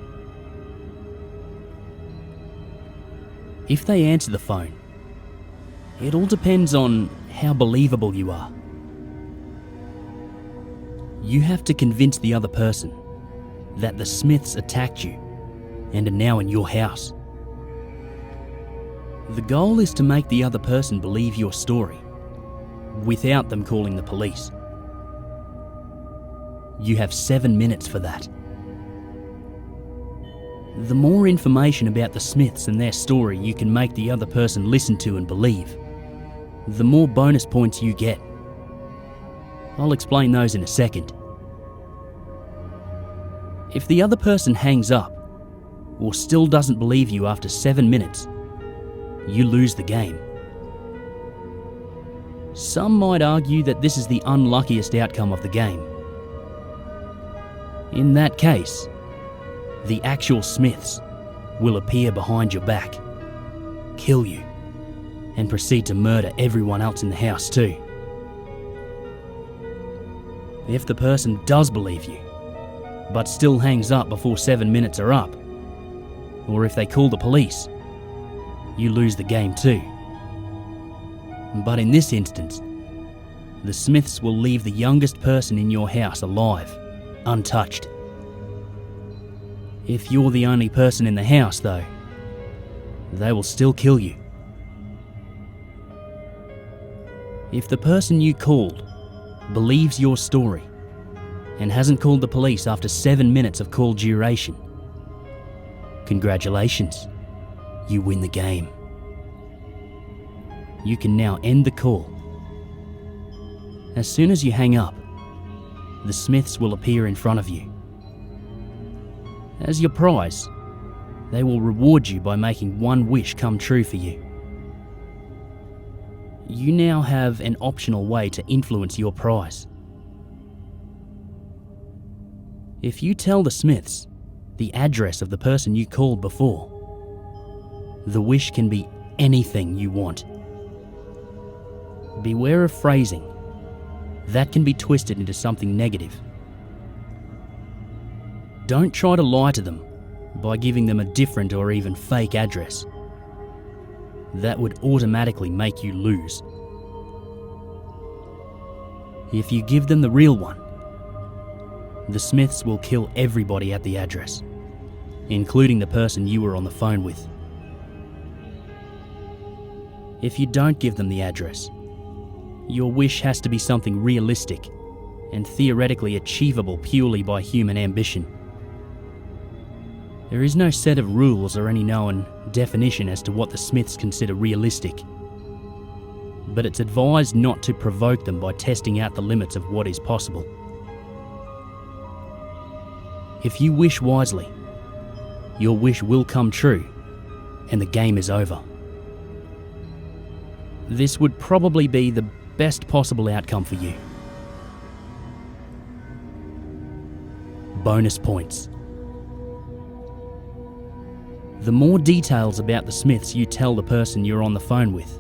If they answer the phone, it all depends on how believable you are. You have to convince the other person that the Smiths attacked you and are now in your house. The goal is to make the other person believe your story without them calling the police. You have 7 minutes for that. The more information about the Smiths and their story you can make the other person listen to and believe, the more bonus points you get. I'll explain those in a second. If the other person hangs up or still doesn't believe you after 7 minutes, you lose the game. Some might argue that this is the unluckiest outcome of the game. In that case, the actual Smiths will appear behind your back, kill you, and proceed to murder everyone else in the house too. If the person does believe you, but still hangs up before 7 minutes are up, or if they call the police, you lose the game too. But in this instance, the Smiths will leave the youngest person in your house alive, untouched. If you're the only person in the house, though, they will still kill you. If the person you called believes your story and hasn't called the police after 7 minutes of call duration, congratulations, you win the game. You can now end the call. As soon as you hang up, the Smiths will appear in front of you. As your prize, they will reward you by making one wish come true for you. You now have an optional way to influence your prize. If you tell the Smiths the address of the person you called before, the wish can be anything you want. Beware of phrasing. That can be twisted into something negative. Don't try to lie to them by giving them a different or even fake address. That would automatically make you lose. If you give them the real one, the Smiths will kill everybody at the address, including the person you were on the phone with. If you don't give them the address, your wish has to be something realistic and theoretically achievable purely by human ambition. There is no set of rules or any known definition as to what the Smiths consider realistic, but it's advised not to provoke them by testing out the limits of what is possible. If you wish wisely, your wish will come true and the game is over. This would probably be the best possible outcome for you. Bonus points. The more details about the Smiths you tell the person you're on the phone with,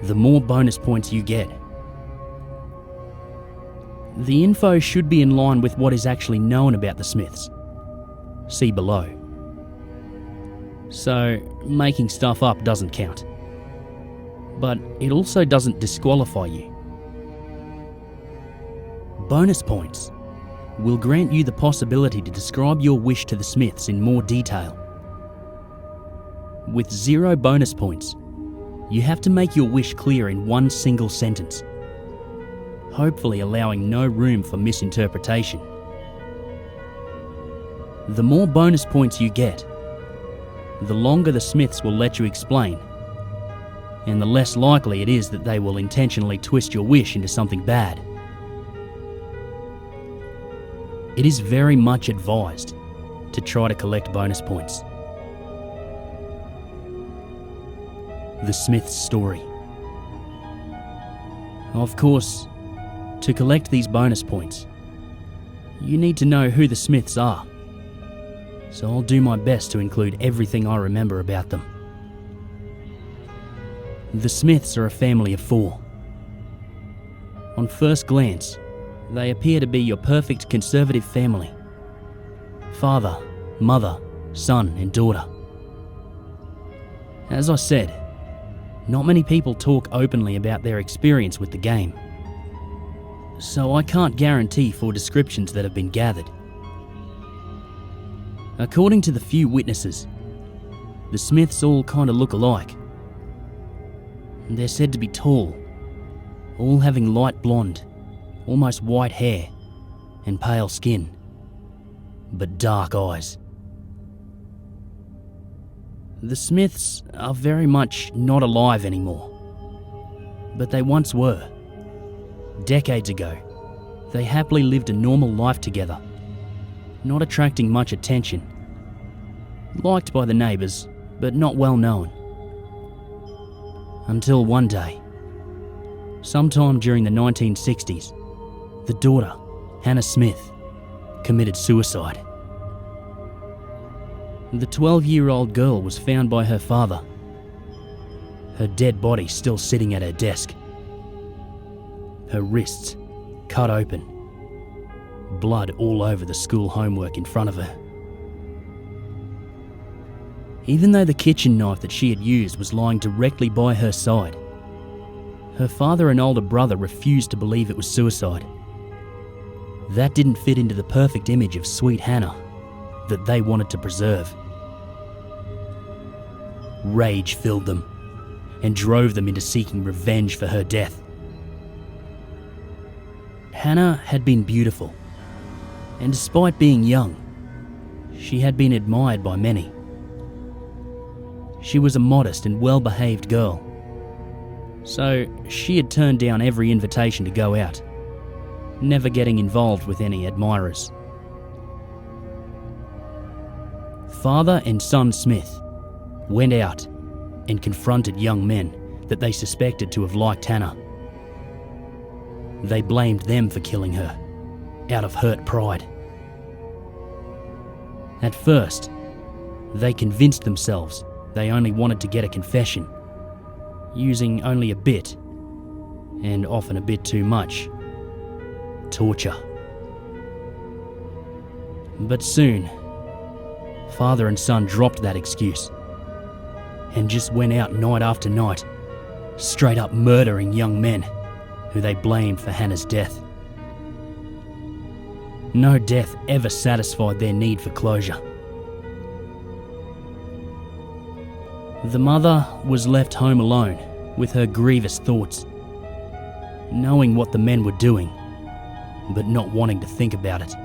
the more bonus points you get. The info should be in line with what is actually known about the Smiths. See below. So, making stuff up doesn't count. But it also doesn't disqualify you. Bonus points will grant you the possibility to describe your wish to the Smiths in more detail. With 0 bonus points, you have to make your wish clear in one single sentence, hopefully allowing no room for misinterpretation. The more bonus points you get, the longer the Smiths will let you explain, and the less likely it is that they will intentionally twist your wish into something bad. It is very much advised to try to collect bonus points. The Smiths story. Of course, to collect these bonus points, you need to know who the Smiths are, so I'll do my best to include everything I remember about them. The Smiths are a family of 4. On first glance, they appear to be your perfect conservative family. Father, mother, son and daughter. As I said, not many people talk openly about their experience with the game, so I can't guarantee for descriptions that have been gathered. According to the few witnesses, the Smiths all kind of look alike. They're said to be tall, all having light blonde, almost white hair and pale skin, but dark eyes. The Smiths are very much not alive anymore, but they once were. Decades ago, they happily lived a normal life together, not attracting much attention, liked by the neighbours, but not well known. Until one day, sometime during the 1960s, the daughter, Hannah Smith, committed suicide. The 12-year-old girl was found by her father, her dead body still sitting at her desk, her wrists cut open, blood all over the school homework in front of her. Even though the kitchen knife that she had used was lying directly by her side, her father and older brother refused to believe it was suicide. That didn't fit into the perfect image of sweet Hannah that they wanted to preserve. Rage filled them and drove them into seeking revenge for her death. Hannah had been beautiful, and despite being young, she had been admired by many. She was a modest and well-behaved girl, so she had turned down every invitation to go out, never getting involved with any admirers. Father and son Smith went out and confronted young men that they suspected to have liked Hannah. They blamed them for killing her, out of hurt pride. At first, they convinced themselves they only wanted to get a confession, using only a bit, and often a bit too much, torture. But soon, father and son dropped that excuse and just went out night after night, straight up murdering young men who they blamed for Hannah's death. No death ever satisfied their need for closure. The mother was left home alone with her grievous thoughts, knowing what the men were doing, but not wanting to think about it.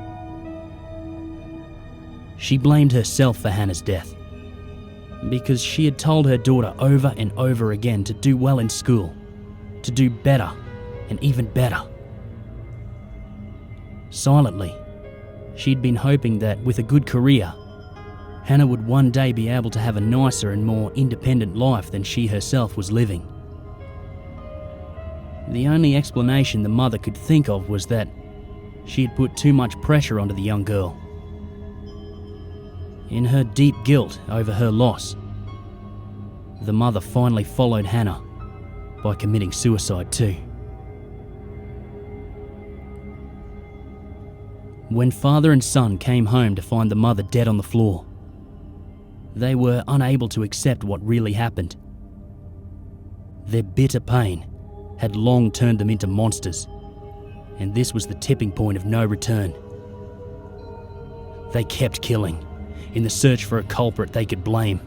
She blamed herself for Hannah's death, because she had told her daughter over and over again to do well in school, to do better and even better. Silently, she'd been hoping that with a good career, Hannah would one day be able to have a nicer and more independent life than she herself was living. The only explanation the mother could think of was that she had put too much pressure onto the young girl. In her deep guilt over her loss, the mother finally followed Hannah by committing suicide too. When father and son came home to find the mother dead on the floor, they were unable to accept what really happened. Their bitter pain had long turned them into monsters, And this was the tipping point of no return. They kept killing, in the search for a culprit they could blame.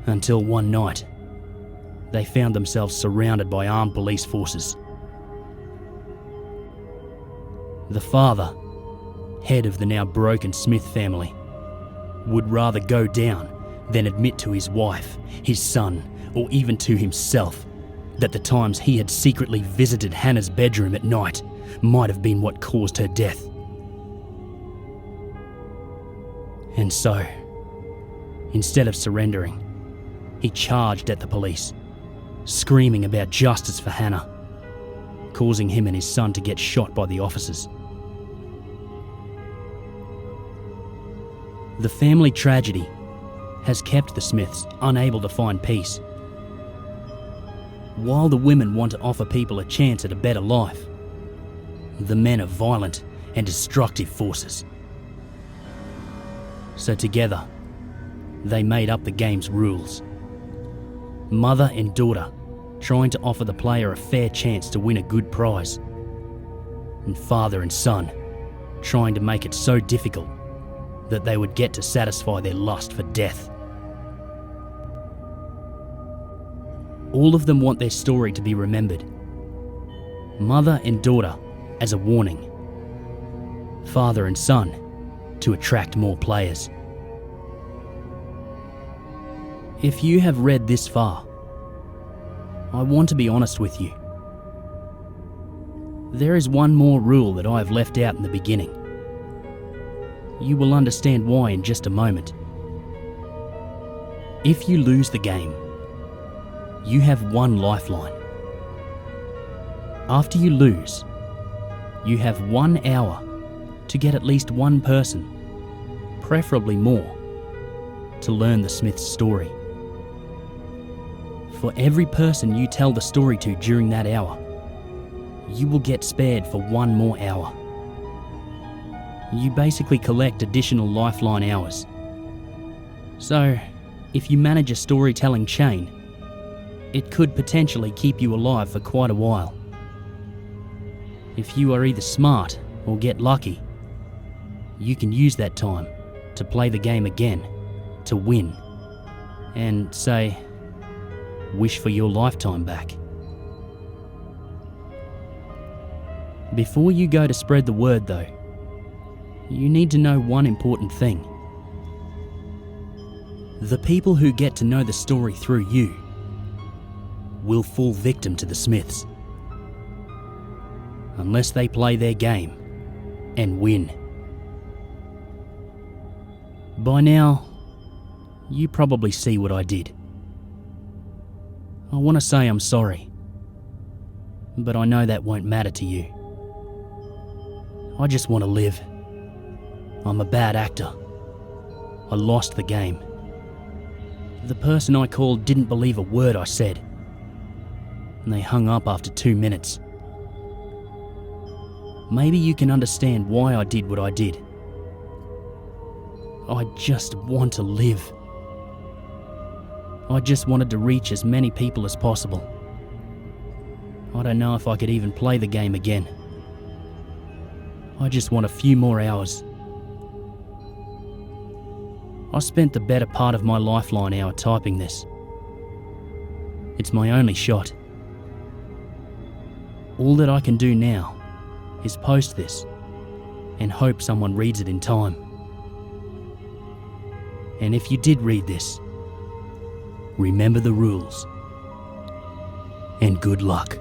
Until one night, they found themselves surrounded by armed police forces. The father, head of the now broken Smith family, would rather go down than admit to his wife, his son, or even to himself that the times he had secretly visited Hannah's bedroom at night might have been what caused her death. And so, instead of surrendering, he charged at the police, screaming about justice for Hannah, causing him and his son to get shot by the officers. The family tragedy has kept the Smiths unable to find peace. While the women want to offer people a chance at a better life, the men are violent and destructive forces. So together, they made up the game's rules. Mother and daughter trying to offer the player a fair chance to win a good prize, and father and son trying to make it so difficult that they would get to satisfy their lust for death. All of them want their story to be remembered. Mother and daughter as a warning. Father and son to attract more players. If you have read this far, I want to be honest with you. There is one more rule that I have left out in the beginning. You will understand why in just a moment. If you lose the game, you have one lifeline. After you lose, you have 1 hour to get at least one person, preferably more, to learn the Smith's story. For every person you tell the story to during that hour, you will get spared for 1 more hour. You basically collect additional lifeline hours. So, if you manage a storytelling chain, it could potentially keep you alive for quite a while. If you are either smart or get lucky, you can use that time to play the game again, to win, and say, wish for your lifetime back. Before you go to spread the word though, you need to know one important thing. The people who get to know the story through you will fall victim to the Smiths, unless they play their game and win. By now, you probably see what I did. I want to say I'm sorry, but I know that won't matter to you. I just want to live. I'm a bad actor. I lost the game. The person I called didn't believe a word I said, and they hung up after 2 minutes. Maybe you can understand why I did what I did. I just want to live. I just wanted to reach as many people as possible. I don't know if I could even play the game again. I just want a few more hours. I spent the better part of my lifeline hour typing this. It's my only shot. All that I can do now is post this and hope someone reads it in time. And if you did read this, remember the rules, and good luck.